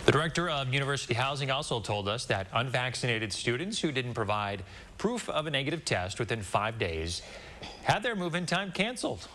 [SPEAKER 3] The director of University Housing also told us that unvaccinated students who didn't provide proof of a negative test within 5 days had their move-in time canceled.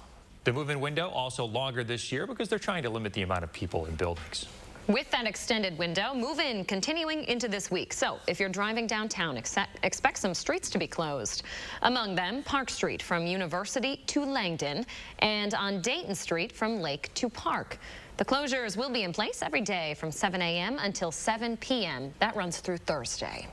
[SPEAKER 3] The move-in window also longer this year because they're trying to limit the amount of people in buildings.
[SPEAKER 1] With that extended window, move-in continuing into this week. So if you're driving downtown, expect some streets to be closed. Among them, Park Street from University to Langdon and on Dayton Street from Lake to Park. The closures will be in place every day from 7 a.m. until 7 p.m. That runs through Thursday.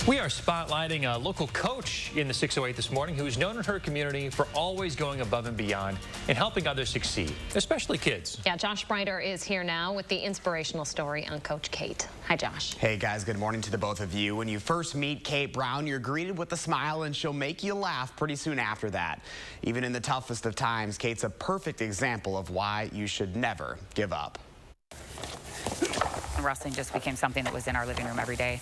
[SPEAKER 3] We are spotlighting a local coach in the 608 this morning who's known in her community for always going above and beyond and helping others succeed, especially kids.
[SPEAKER 1] Yeah, Josh Breiter is here now with the inspirational story on Coach Kate. Hi, Josh.
[SPEAKER 19] Hey, guys. Good morning to the both of you. When you first meet Kate Brown, you're greeted with a smile, and she'll make you laugh pretty soon after that. Even in the toughest of times, Kate's a perfect example of why you should never give up.
[SPEAKER 20] Wrestling just became something that was in our living room every day.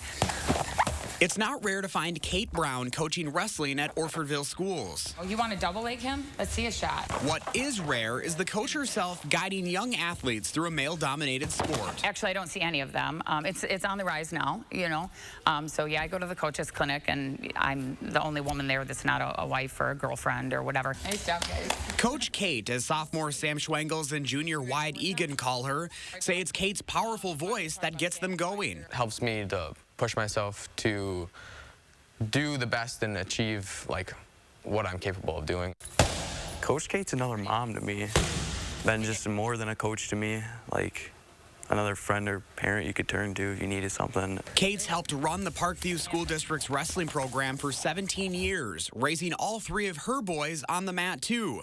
[SPEAKER 19] It's not rare to find Kate Brown coaching wrestling at Orfordville schools.
[SPEAKER 20] Oh, you want to double leg him? Let's see a shot.
[SPEAKER 19] What is rare is the coach herself guiding young athletes through a male-dominated sport.
[SPEAKER 20] Actually, I don't see any of them. It's on the rise now, you know. So, yeah, I go to the coaches clinic, and I'm the only woman there that's not a wife or a girlfriend or whatever. Nice job, guys.
[SPEAKER 19] Coach Kate, as sophomore Sam Schwengels and junior Wyatt Egan call her, say it's Kate's powerful voice that gets them going.
[SPEAKER 22] Helps me to push myself to do the best and achieve like what I'm capable of doing.
[SPEAKER 23] Coach Kate's another mom to me. Been just more than a coach to me, like another friend or parent you could turn to if you needed something.
[SPEAKER 19] Kate's helped run the Parkview School District's wrestling program for 17 years, raising all 3 of her boys on the mat too.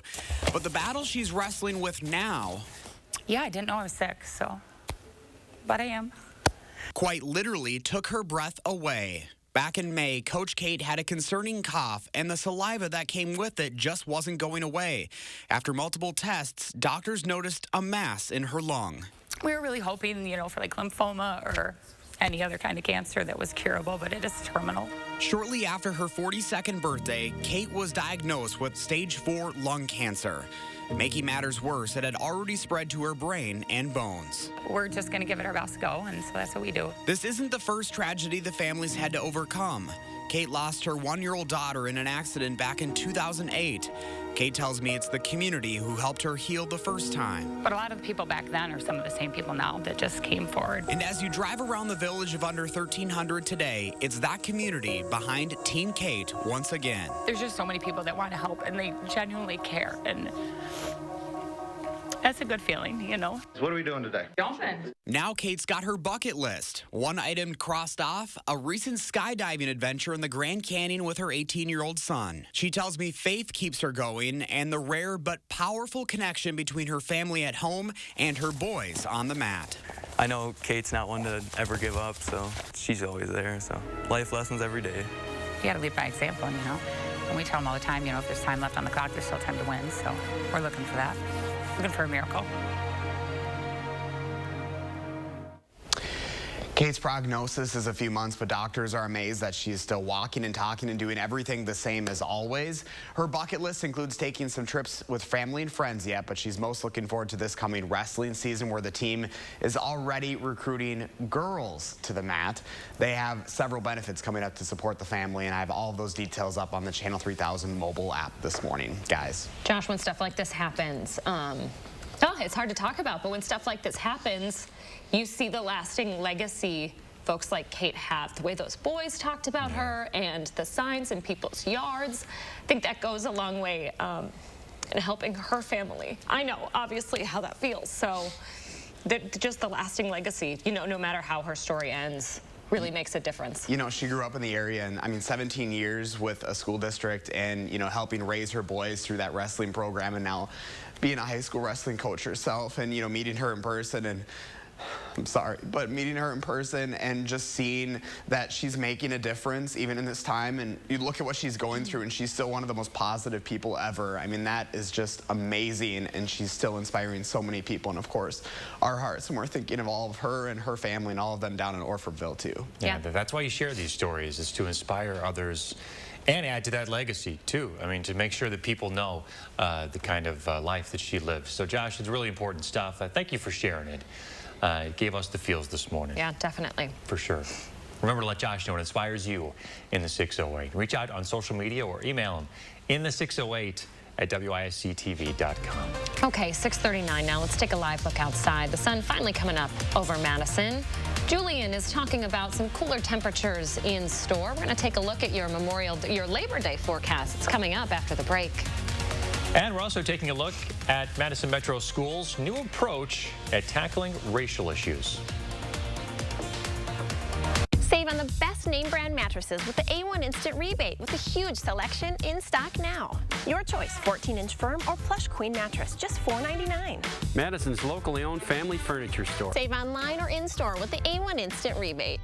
[SPEAKER 19] But the battle she's wrestling with now...
[SPEAKER 20] Yeah, I didn't know I was sick, so... But I am.
[SPEAKER 19] Quite literally took her breath away. Back in May, Coach Kate had a concerning cough, and the saliva that came with it just wasn't going away. After multiple tests, doctors noticed a mass in her lung.
[SPEAKER 20] We were really hoping, you know, for like lymphoma or any other kind of cancer that was curable, but it is terminal.
[SPEAKER 19] Shortly after her 42nd birthday, Kate was diagnosed with stage 4 lung cancer. Making matters worse, it had already spread to her brain and bones.
[SPEAKER 20] We're just going to give it our best go, and so that's what we do.
[SPEAKER 19] This isn't the first tragedy the family's had to overcome. Kate lost her 1-year-old daughter in an accident back in 2008. Kate tells me it's the community who helped her heal the first time.
[SPEAKER 20] But a lot of the people back then are some of the same people now that just came forward.
[SPEAKER 19] And as you drive around the village of under 1,300 today, it's that community behind Team Kate once again.
[SPEAKER 20] There's just so many people that want to help, and they genuinely care, and that's a good feeling, you know.
[SPEAKER 24] What are we doing today?
[SPEAKER 20] Jumping.
[SPEAKER 19] Now Kate's got her bucket list. One item crossed off, a recent skydiving adventure in the Grand Canyon with her 18-year-old son. She tells me faith keeps her going and the rare but powerful connection between her family at home and her boys on the mat.
[SPEAKER 23] I know Kate's not one to ever give up, so she's always there. So life lessons every day.
[SPEAKER 20] You got to lead by example, you know. And we tell them all the time, you know, if there's time left on the clock, there's still time to win. So we're looking for that. Looking for a miracle.
[SPEAKER 19] Kate's prognosis is a few months, but doctors are amazed that she's still walking and talking and doing everything the same as always. Her bucket list includes taking some trips with family and friends yet, but she's most looking forward to this coming wrestling season where the team is already recruiting girls to the mat. They have several benefits coming up to support the family, and I have all of those details up on the Channel 3000 mobile app this morning, guys.
[SPEAKER 1] Josh, when stuff like this happens, it's hard to talk about, but when stuff like this happens, you see the lasting legacy folks like Kate have. The way those boys talked about her and the signs in people's yards. I think that goes a long way in helping her family. I know, obviously, how that feels. So just the lasting legacy, you know, no matter how her story ends, really makes a difference.
[SPEAKER 19] You know, she grew up in the area, and I mean, 17 years with a school district and, you know, helping raise her boys through that wrestling program, and now being a high school wrestling coach herself, and, you know, meeting her in person, and I'm sorry, but meeting her in person and just seeing that she's making a difference even in this time, and you look at what she's going through, and she's still one of the most positive people ever. I mean, that is just amazing, and she's still inspiring so many people, and of course, our hearts, and we're thinking of all of her and her family and all of them down in Orfordville too.
[SPEAKER 3] Yeah, that's why you share these stories, is to inspire others and add to that legacy too. I mean, to make sure that people know the kind of life that she lives. So Josh, it's really important stuff. Thank you for sharing it. It gave us the feels this morning.
[SPEAKER 1] Yeah, definitely.
[SPEAKER 3] For sure. Remember to let Josh know what inspires you in the 608. Reach out on social media or email him in the 608 at WISC-TV.com.
[SPEAKER 1] Okay, 6:39 now. Let's take a live look outside. The sun finally coming up over Madison. Julian is talking about some cooler temperatures in store. We're going to take a look at your Labor Day forecast. It's coming up after the break.
[SPEAKER 3] And we're also taking a look at Madison Metro Schools' new approach at tackling racial issues.
[SPEAKER 6] Save on the best name brand mattresses with the A1 Instant Rebate with a huge selection in stock now. Your choice, 14-inch firm or plush queen mattress, just $4.99.
[SPEAKER 7] Madison's locally owned family furniture store.
[SPEAKER 6] Save online or in-store with the A1 Instant Rebate.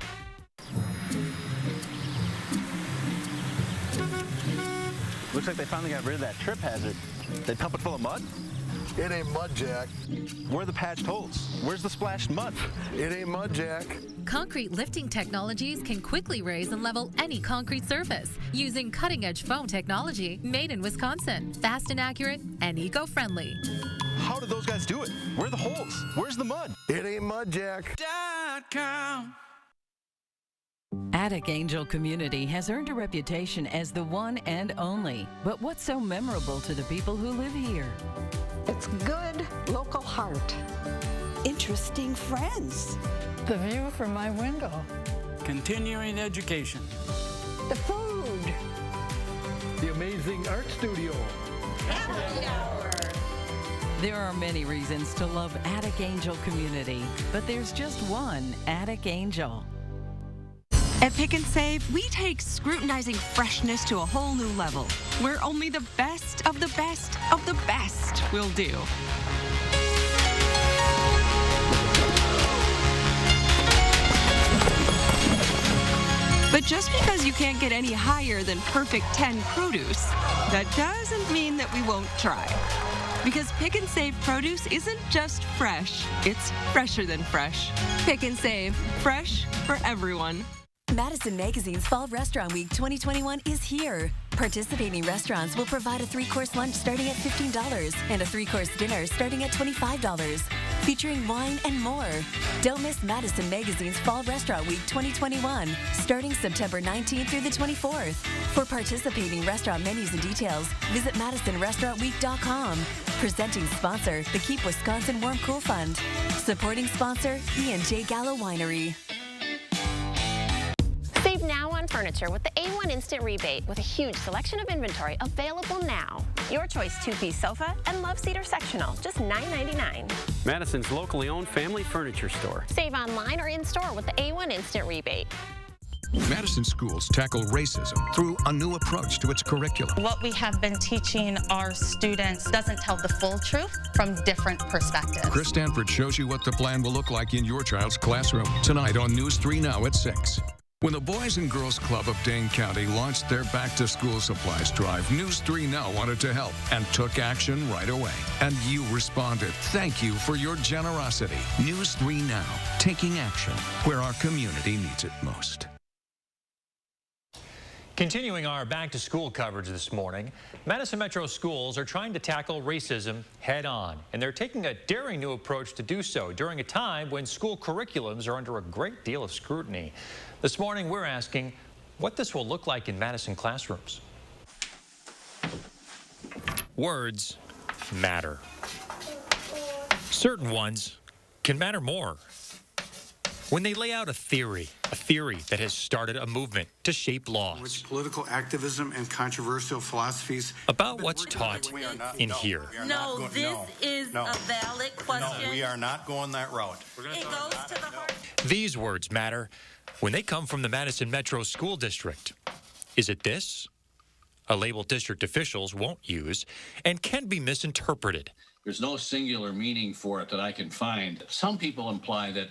[SPEAKER 21] Looks like they finally got rid of that trip hazard. They pump it full of mud?
[SPEAKER 24] It ain't mud, Jack.
[SPEAKER 21] Where are the patched holes? Where's the splashed mud?
[SPEAKER 24] It ain't mud, Jack.
[SPEAKER 25] Concrete lifting technologies can quickly raise and level any concrete surface using cutting-edge foam technology made in Wisconsin. Fast and accurate and eco-friendly.
[SPEAKER 21] How did those guys do it? Where are the holes? Where's the mud?
[SPEAKER 24] It ain't mud, Jack.
[SPEAKER 11] Attic Angel Community has earned a reputation as the one and only. But what's so memorable to the people who live here?
[SPEAKER 26] It's good local heart.
[SPEAKER 27] Interesting friends.
[SPEAKER 26] The view from my window.
[SPEAKER 28] Continuing education.
[SPEAKER 26] The food.
[SPEAKER 24] The amazing art studio.
[SPEAKER 27] Happy hour.
[SPEAKER 11] There are many reasons to love Attic Angel Community, but there's just one Attic Angel.
[SPEAKER 29] At Pick and Save, we take scrutinizing freshness to a whole new level, where only the best of the best of the best will do. But just because you can't get any higher than perfect 10 produce, that doesn't mean that we won't try. Because Pick and Save produce isn't just fresh, it's fresher than fresh. Pick and Save, fresh for everyone.
[SPEAKER 12] Madison Magazine's Fall Restaurant Week 2021 is here. Participating restaurants will provide a 3-course lunch starting at $15 and a 3-course dinner starting at $25, featuring wine and more. Don't miss Madison Magazine's Fall Restaurant Week 2021, starting September 19th through the 24th. For participating restaurant menus and details, visit MadisonRestaurantWeek.com. Presenting sponsor, the Keep Wisconsin Warm Cool Fund. Supporting sponsor, E&J Gallo Winery.
[SPEAKER 6] Save now on furniture with the A1 Instant Rebate with a huge selection of inventory available now. Your choice, 2-piece sofa and love seater sectional, just $9.99.
[SPEAKER 28] Madison's locally owned family furniture store.
[SPEAKER 6] Save online or in-store with the A1 Instant Rebate.
[SPEAKER 4] Madison schools tackle racism through a new approach to its curriculum.
[SPEAKER 30] What we have been teaching our students doesn't tell the full truth from different perspectives.
[SPEAKER 4] Chris Stanford shows you what the plan will look like in your child's classroom tonight on News 3 Now at 6. When the Boys and Girls Club of Dane County launched their back-to-school supplies drive, News 3 Now wanted to help and took action right away. And you responded. Thank you for your generosity. News 3 Now, taking action where our community needs it most.
[SPEAKER 3] Continuing our back-to-school coverage this morning, Madison Metro schools are trying to tackle racism head-on, and they're taking a daring new approach to do so during a time when school curriculums are under a great deal of scrutiny. This morning, we're asking what this will look like in Madison classrooms. Words matter. Certain ones can matter more. When they lay out a theory that has started a movement to shape laws.
[SPEAKER 31] Which political activism and controversial philosophies.
[SPEAKER 3] About what's taught in here.
[SPEAKER 32] No, this is a valid question.
[SPEAKER 31] No, we are not going that route.
[SPEAKER 32] It goes to the heart.
[SPEAKER 3] These words matter when they come from the Madison Metro School District. Is it this? A label district officials won't use and can be misinterpreted.
[SPEAKER 33] There's no singular meaning for it that I can find. Some people imply that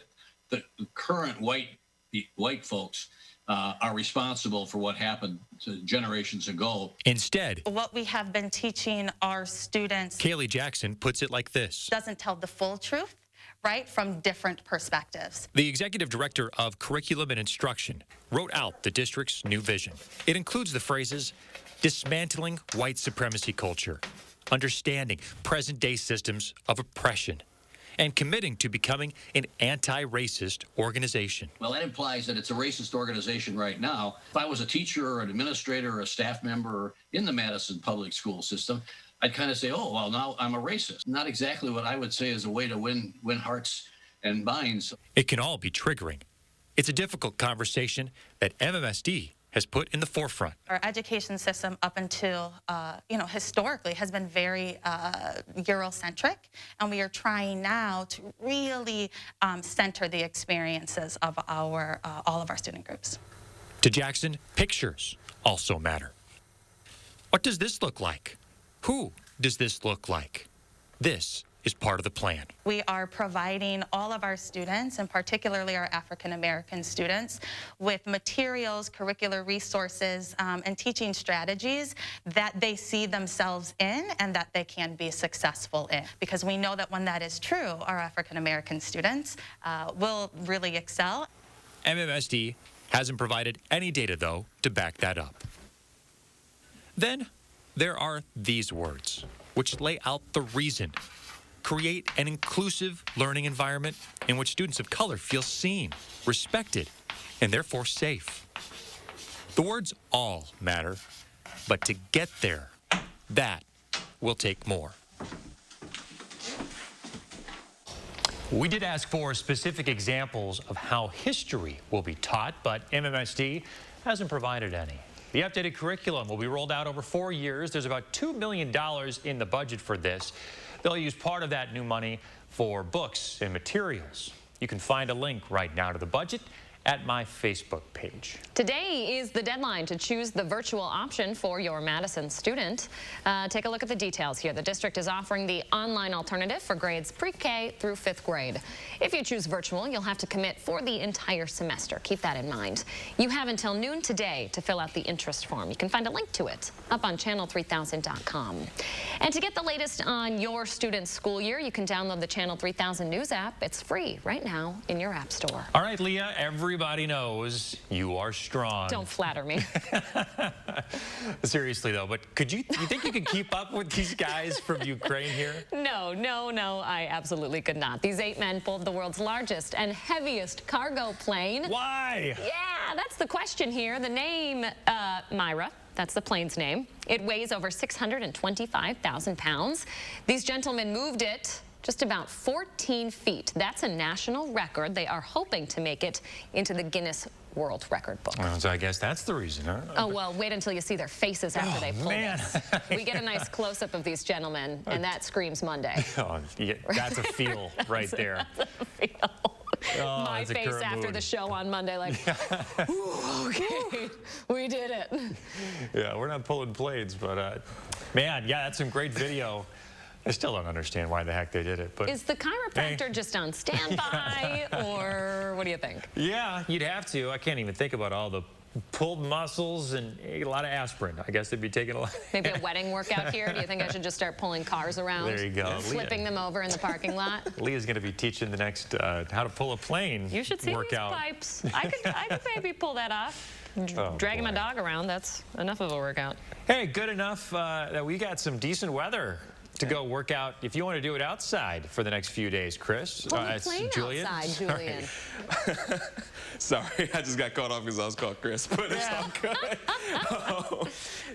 [SPEAKER 33] the current white folks are responsible for what happened generations ago.
[SPEAKER 3] Instead,
[SPEAKER 30] what we have been teaching our students,
[SPEAKER 3] Kaylee Jackson puts it like this.
[SPEAKER 30] Doesn't tell the full truth, right, from different perspectives.
[SPEAKER 3] The executive director of Curriculum and Instruction wrote out the district's new vision. It includes the phrases, dismantling white supremacy culture, understanding present-day systems of oppression, and committing to becoming an anti-racist organization.
[SPEAKER 33] Well, that implies that it's a racist organization right now. If I was a teacher or an administrator or a staff member in the Madison public school system, I'd kind of say, oh, well, now I'm a racist. Not exactly what I would say is a way to win hearts and minds.
[SPEAKER 3] It can all be triggering. It's a difficult conversation that MMSD has put in the forefront.
[SPEAKER 30] Our education system up until, historically has been very Eurocentric, and we are trying now to really center the experiences of all of our student groups.
[SPEAKER 3] To Jackson, pictures also matter. What does this look like? Who does this look like? This is part of the plan.
[SPEAKER 30] We are providing all of our students, and particularly our African American students, with materials, curricular resources, and teaching strategies that they see themselves in and that they can be successful in. Because we know that when that is true, our African American students will really excel.
[SPEAKER 3] MMSD hasn't provided any data, though, to back that up. Then there are these words, which lay out the reason. Create an inclusive learning environment in which students of color feel seen, respected, and therefore safe. The words all matter, but to get there, that will take more. We did ask for specific examples of how history will be taught, but MMSD hasn't provided any. The updated curriculum will be rolled out over 4 years. There's about $2 million in the budget for this. They'll use part of that new money for books and materials. You can find a link right now to the budget at my Facebook page.
[SPEAKER 1] Today is the deadline to choose the virtual option for your Madison student. Take a look at the details here. The district is offering the online alternative for grades pre-K through 5th grade. If you choose virtual, you'll have to commit for the entire semester. Keep that in mind. You have until noon today to fill out the interest form. You can find a link to it up on channel3000.com. And to get the latest on your student's school year, you can download the Channel 3000 News app. It's free right now in your app store.
[SPEAKER 3] All right, Leah, everybody knows you are strong.
[SPEAKER 1] Don't flatter me.
[SPEAKER 3] Seriously, though, but you think you could keep up with these guys from Ukraine here?
[SPEAKER 1] No, I absolutely could not. These 8 men pulled the world's largest and heaviest cargo plane.
[SPEAKER 3] Why?
[SPEAKER 1] Yeah, that's the question here. The name, Myra. That's the plane's name. It weighs over 625,000 pounds. These gentlemen moved it just about 14 feet. That's a national record. They are hoping to make it into the Guinness World Record book.
[SPEAKER 3] Well, so I guess that's the reason, huh?
[SPEAKER 1] Oh, well, wait until you see their faces after they pull this. We get a nice close-up of these gentlemen, and that screams Monday.
[SPEAKER 3] Oh, yeah, that's a feel right there.
[SPEAKER 1] That's a feel.
[SPEAKER 3] Oh,
[SPEAKER 1] my face after the show on Monday, like, ooh, okay, we did it.
[SPEAKER 3] Yeah, we're not pulling planes, but man, yeah, that's some great video. I still don't understand why the heck they did it. But
[SPEAKER 1] is the chiropractor just on standby, or what do you think?
[SPEAKER 3] Yeah, you'd have to. I can't even think about all the pulled muscles and a lot of aspirin. I guess they'd be taking a lot.
[SPEAKER 1] Maybe a wedding workout here. Do you think I should just start pulling cars around?
[SPEAKER 3] There you go.
[SPEAKER 1] Flipping them over in the parking lot?
[SPEAKER 3] Leah's going to be teaching the next how to pull a plane.
[SPEAKER 1] You should see
[SPEAKER 3] workout.
[SPEAKER 1] these pipes. I could maybe pull that off. Dragging my dog around, that's enough of a workout.
[SPEAKER 3] Hey, good enough that we got some decent weather to go work out if you want to do it outside for the next few days, Chris.
[SPEAKER 1] Pull the plane
[SPEAKER 3] Julian.
[SPEAKER 1] Outside, Julian.
[SPEAKER 2] Sorry, I just got caught off because I was called Chris, but it's all good.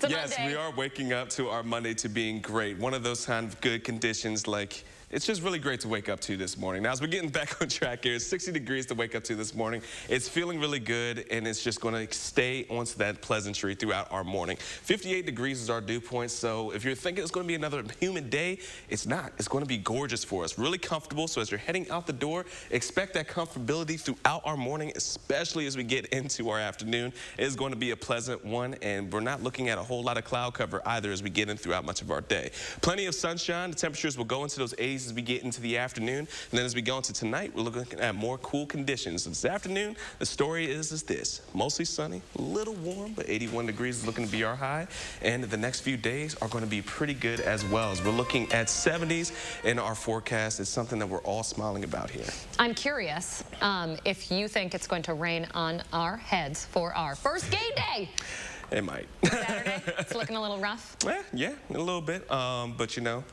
[SPEAKER 2] Yes,
[SPEAKER 1] Monday.
[SPEAKER 2] we are waking up to our Monday to being great. One of those kind of good conditions, like, it's just really great to wake up to this morning. Now, as we're getting back on track here, it's 60 degrees to wake up to this morning. It's feeling really good, and it's just going to stay onto that pleasantry throughout our morning. 58 degrees is our dew point, so if you're thinking it's going to be another humid day, it's not. It's going to be gorgeous for us, really comfortable. So as you're heading out the door, expect that comfortability throughout our morning, especially as we get into our afternoon. It is going to be a pleasant one, and we're not looking at a whole lot of cloud cover either as we get in throughout much of our day. Plenty of sunshine. The temperatures will go into those 80s as we get into the afternoon. And then as we go into tonight, we're looking at more cool conditions. This afternoon, the story is this. Mostly sunny, a little warm, but 81 degrees is looking to be our high. And the next few days are going to be pretty good as well. As we're looking at 70s in our forecast. It's something that we're all smiling about here.
[SPEAKER 1] I'm curious if you think it's going to rain on our heads for our first game day.
[SPEAKER 2] It might.
[SPEAKER 1] Saturday, it's looking a little rough.
[SPEAKER 2] Yeah, a little bit. But you know,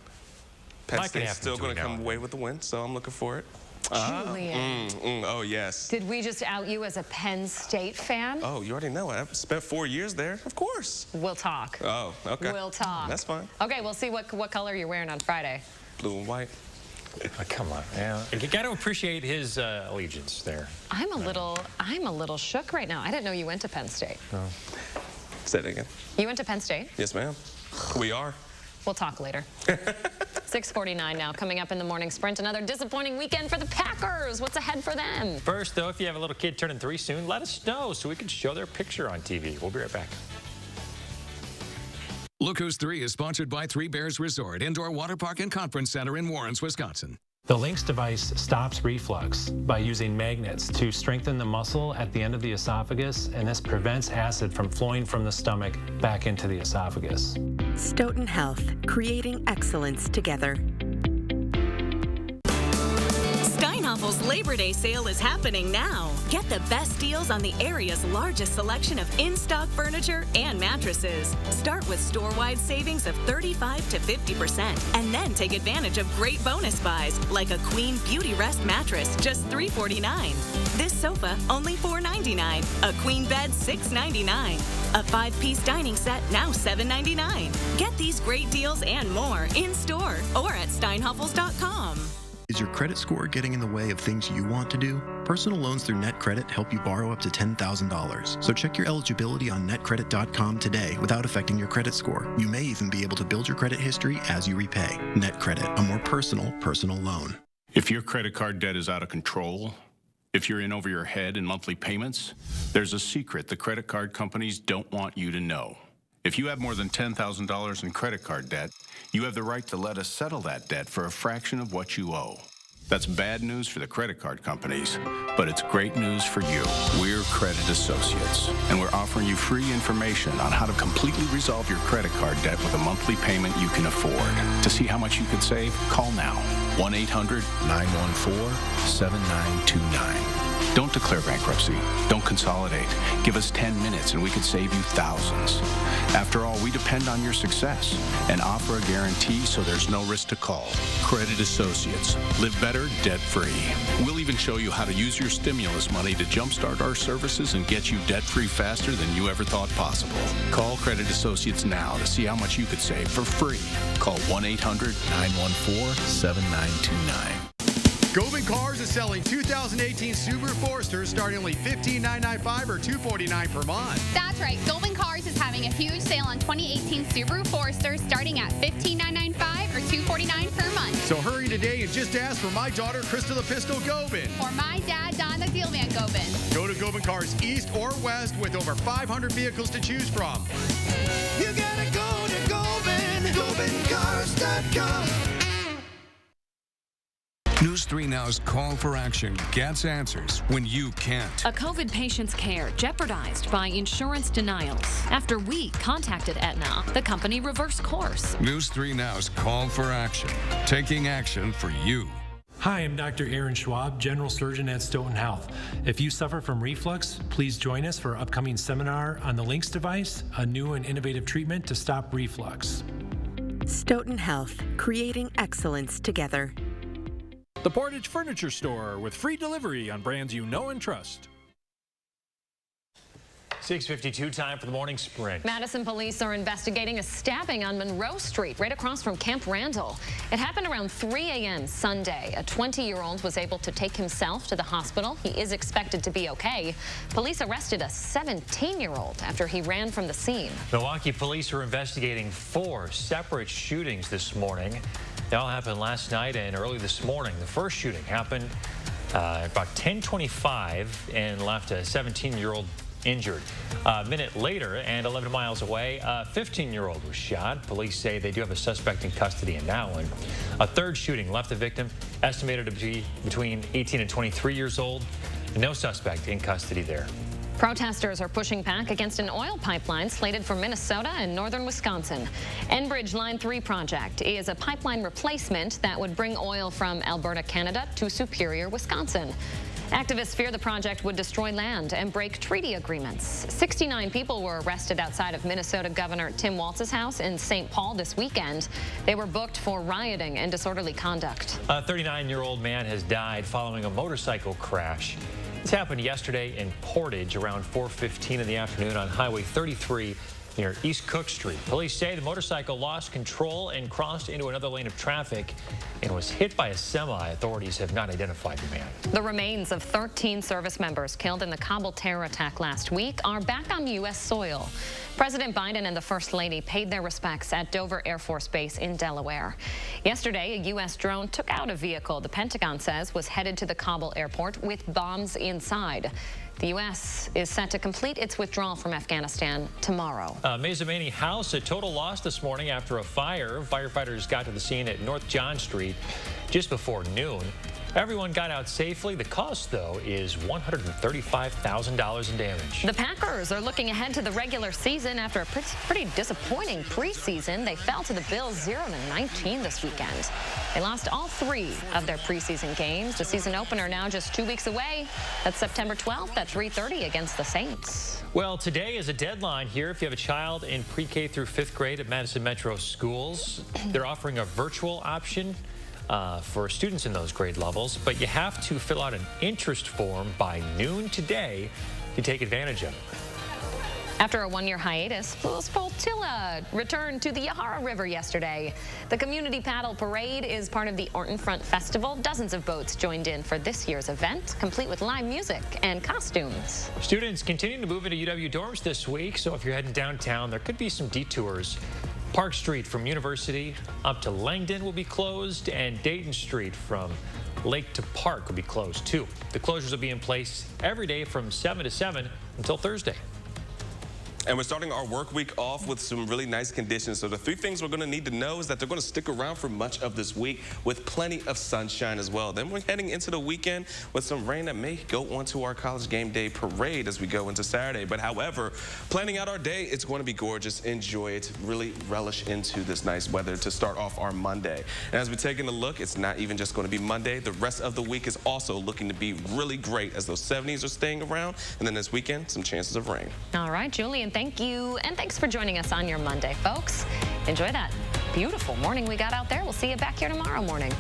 [SPEAKER 2] Penn State's still going to come away with the win, so I'm looking for it.
[SPEAKER 1] Julian.
[SPEAKER 2] Oh, yes.
[SPEAKER 1] Did we just out you as a Penn State fan?
[SPEAKER 2] Oh, you already know. I've spent 4 years there. Of course.
[SPEAKER 1] We'll talk.
[SPEAKER 2] Oh, okay.
[SPEAKER 1] We'll talk.
[SPEAKER 2] That's fine.
[SPEAKER 1] Okay, we'll see what color you're wearing on Friday.
[SPEAKER 2] Blue and white.
[SPEAKER 3] Oh, come on, man. You got to appreciate his allegiance there.
[SPEAKER 1] I'm a little shook right now. I didn't know you went to Penn State.
[SPEAKER 2] Oh. Say it again.
[SPEAKER 1] You went to Penn State?
[SPEAKER 2] Yes, ma'am. We are.
[SPEAKER 1] We'll talk later. 6:49 now. Coming up in the morning sprint, another disappointing weekend for the Packers. What's ahead for them?
[SPEAKER 3] First, though, if you have a little kid turning 3 soon, let us know so we can show their picture on TV. We'll be right back.
[SPEAKER 4] Look Who's 3 is sponsored by Three Bears Resort, Indoor Water Park and Conference Center in Warrens, Wisconsin.
[SPEAKER 5] The Lynx device stops reflux by using magnets to strengthen the muscle at the end of the esophagus, and this prevents acid from flowing from the stomach back into the esophagus.
[SPEAKER 8] Stoughton Health, creating excellence together.
[SPEAKER 9] Steinhoffel's Labor Day sale is happening now. Get the best deals on the area's largest selection of in-stock furniture and mattresses. Start with store-wide savings of 35 to 50%, and then take advantage of great bonus buys like a Queen Beauty Rest mattress, just $349. This sofa, only $499. A queen bed, $699. A 5-piece dining set, now $799. Get these great deals and more in-store or at steinhoffels.com.
[SPEAKER 10] Is your credit score getting in the way of things you want to do? Personal loans through NetCredit help you borrow up to $10,000. So check your eligibility on netcredit.com today without affecting your credit score. You may even be able to build your credit history as you repay. NetCredit, a more personal loan.
[SPEAKER 13] If your credit card debt is out of control, if you're in over your head in monthly payments, there's a secret the credit card companies don't want you to know. If you have more than $10,000 in credit card debt, you have the right to let us settle that debt for a fraction of what you owe. That's bad news for the credit card companies, but it's great news for you. We're Credit Associates, and we're offering you free information on how to completely resolve your credit card debt with a monthly payment you can afford. To see how much you could save, call now. 1-800-914-7929. Don't declare bankruptcy. Don't consolidate. Give us 10 minutes and we could save you thousands. After all, we depend on your success and offer a guarantee so there's no risk to call. Credit Associates. Live better, debt-free. We'll even show you how to use your stimulus money to jumpstart our services and get you debt-free faster than you ever thought possible. Call Credit Associates now to see how much you could save for free. Call 1-800-914-7929.
[SPEAKER 14] Govan Cars is selling 2018 Subaru Forester starting only $15,995 or $249 per month.
[SPEAKER 15] That's right. Govan Cars is having a huge sale on 2018 Subaru Forester starting at $15,995 or $249 per month.
[SPEAKER 14] So hurry today and just ask for my daughter, Krista the Pistol Govan.
[SPEAKER 15] Or my dad, Don the Dealman Govan.
[SPEAKER 14] Go to Govan Cars East or West with over 500 vehicles to choose from.
[SPEAKER 16] You gotta go to Govan, GovanCars.com.
[SPEAKER 4] News 3 Now's call for action gets answers when you can't.
[SPEAKER 17] A COVID patient's care jeopardized by insurance denials. After we contacted Aetna, the company reversed course.
[SPEAKER 4] News 3 Now's call for action, taking action for you.
[SPEAKER 5] Hi, I'm Dr. Aaron Schwab, General Surgeon at Stoughton Health. If you suffer from reflux, please join us for our upcoming seminar on the Lynx device, a new and innovative treatment to stop reflux.
[SPEAKER 8] Stoughton Health, creating excellence together.
[SPEAKER 21] The Portage Furniture Store with free delivery on brands you know and trust.
[SPEAKER 3] 6:52, time for the morning sprint.
[SPEAKER 1] Madison police are investigating a stabbing on Monroe Street, right across from Camp Randall. It happened around 3 a.m. Sunday. A 20-year-old was able to take himself to the hospital. He is expected to be okay. Police arrested a 17-year-old after he ran from the scene.
[SPEAKER 3] Milwaukee police are investigating 4 separate shootings this morning. They all happened last night and early this morning. The first shooting happened about 10:25 and left a 17-year-old injured. A minute later and 11 miles away, a 15-year-old was shot. Police say they do have a suspect in custody in that one. A third shooting left the victim estimated to be between 18 and 23 years old. No suspect in custody there.
[SPEAKER 1] Protesters are pushing back against an oil pipeline slated for Minnesota and northern Wisconsin. Enbridge Line 3 project is a pipeline replacement that would bring oil from Alberta, Canada to Superior, Wisconsin. Activists fear the project would destroy land and break treaty agreements. 69 people were arrested outside of Minnesota Governor Tim Walz's house in St. Paul this weekend. They were booked for rioting and disorderly conduct.
[SPEAKER 3] A 39-year-old man has died following a motorcycle crash. This happened yesterday in Portage around 4:15 in the afternoon on Highway 33 near East Cook Street. Police say the motorcycle lost control and crossed into another lane of traffic and was hit by a semi. Authorities have not identified the man.
[SPEAKER 1] The remains of 13 service members killed in the Kabul terror attack last week are back on U.S. soil. President Biden and the First Lady paid their respects at Dover Air Force Base in Delaware. Yesterday, a U.S. drone took out a vehicle the Pentagon says was headed to the Kabul airport with bombs inside. The U.S. is set to complete its withdrawal from Afghanistan tomorrow.
[SPEAKER 3] Mazamani House, a total loss this morning after a fire. Firefighters got to the scene at North John Street just before noon. Everyone got out safely. The cost, though, is $135,000 in damage.
[SPEAKER 1] The Packers are looking ahead to the regular season after a pretty disappointing preseason. They fell to the Bills 0-19 this weekend. They lost all 3 of their preseason games. The season opener now just 2 weeks away. That's September 12th at 3:30 against the Saints.
[SPEAKER 3] Well, today is a deadline here. If you have a child in pre-K through 5th grade at Madison Metro schools, they're offering a virtual option for students in those grade levels, but you have to fill out an interest form by noon today to take advantage of it.
[SPEAKER 1] After a 1-year hiatus, Louis Flotilla returned to the Yahara River yesterday. The community paddle parade is part of the Orton Front Festival. Dozens of boats joined in for this year's event, complete with live music and costumes.
[SPEAKER 3] Students continue to move into UW dorms this week, so if you're heading downtown, there could be some detours. Park Street from University up to Langdon will be closed, and Dayton Street from Lake to Park will be closed too. The closures will be in place every day from 7 to 7 until Thursday.
[SPEAKER 2] And we're starting our work week off with some really nice conditions. So the 3 things we're going to need to know is that they're going to stick around for much of this week with plenty of sunshine as well. Then we're heading into the weekend with some rain that may go onto our college game day parade as we go into Saturday. But however, planning out our day, it's going to be gorgeous. Enjoy it. Really relish into this nice weather to start off our Monday. And as we're taking a look, it's not even just going to be Monday. The rest of the week is also looking to be really great as those 70s are staying around. And then this weekend, some chances of rain.
[SPEAKER 1] All right, Julian. Thank you, and thanks for joining us on your Monday, folks. Enjoy that beautiful morning we got out there. We'll see you back here tomorrow morning.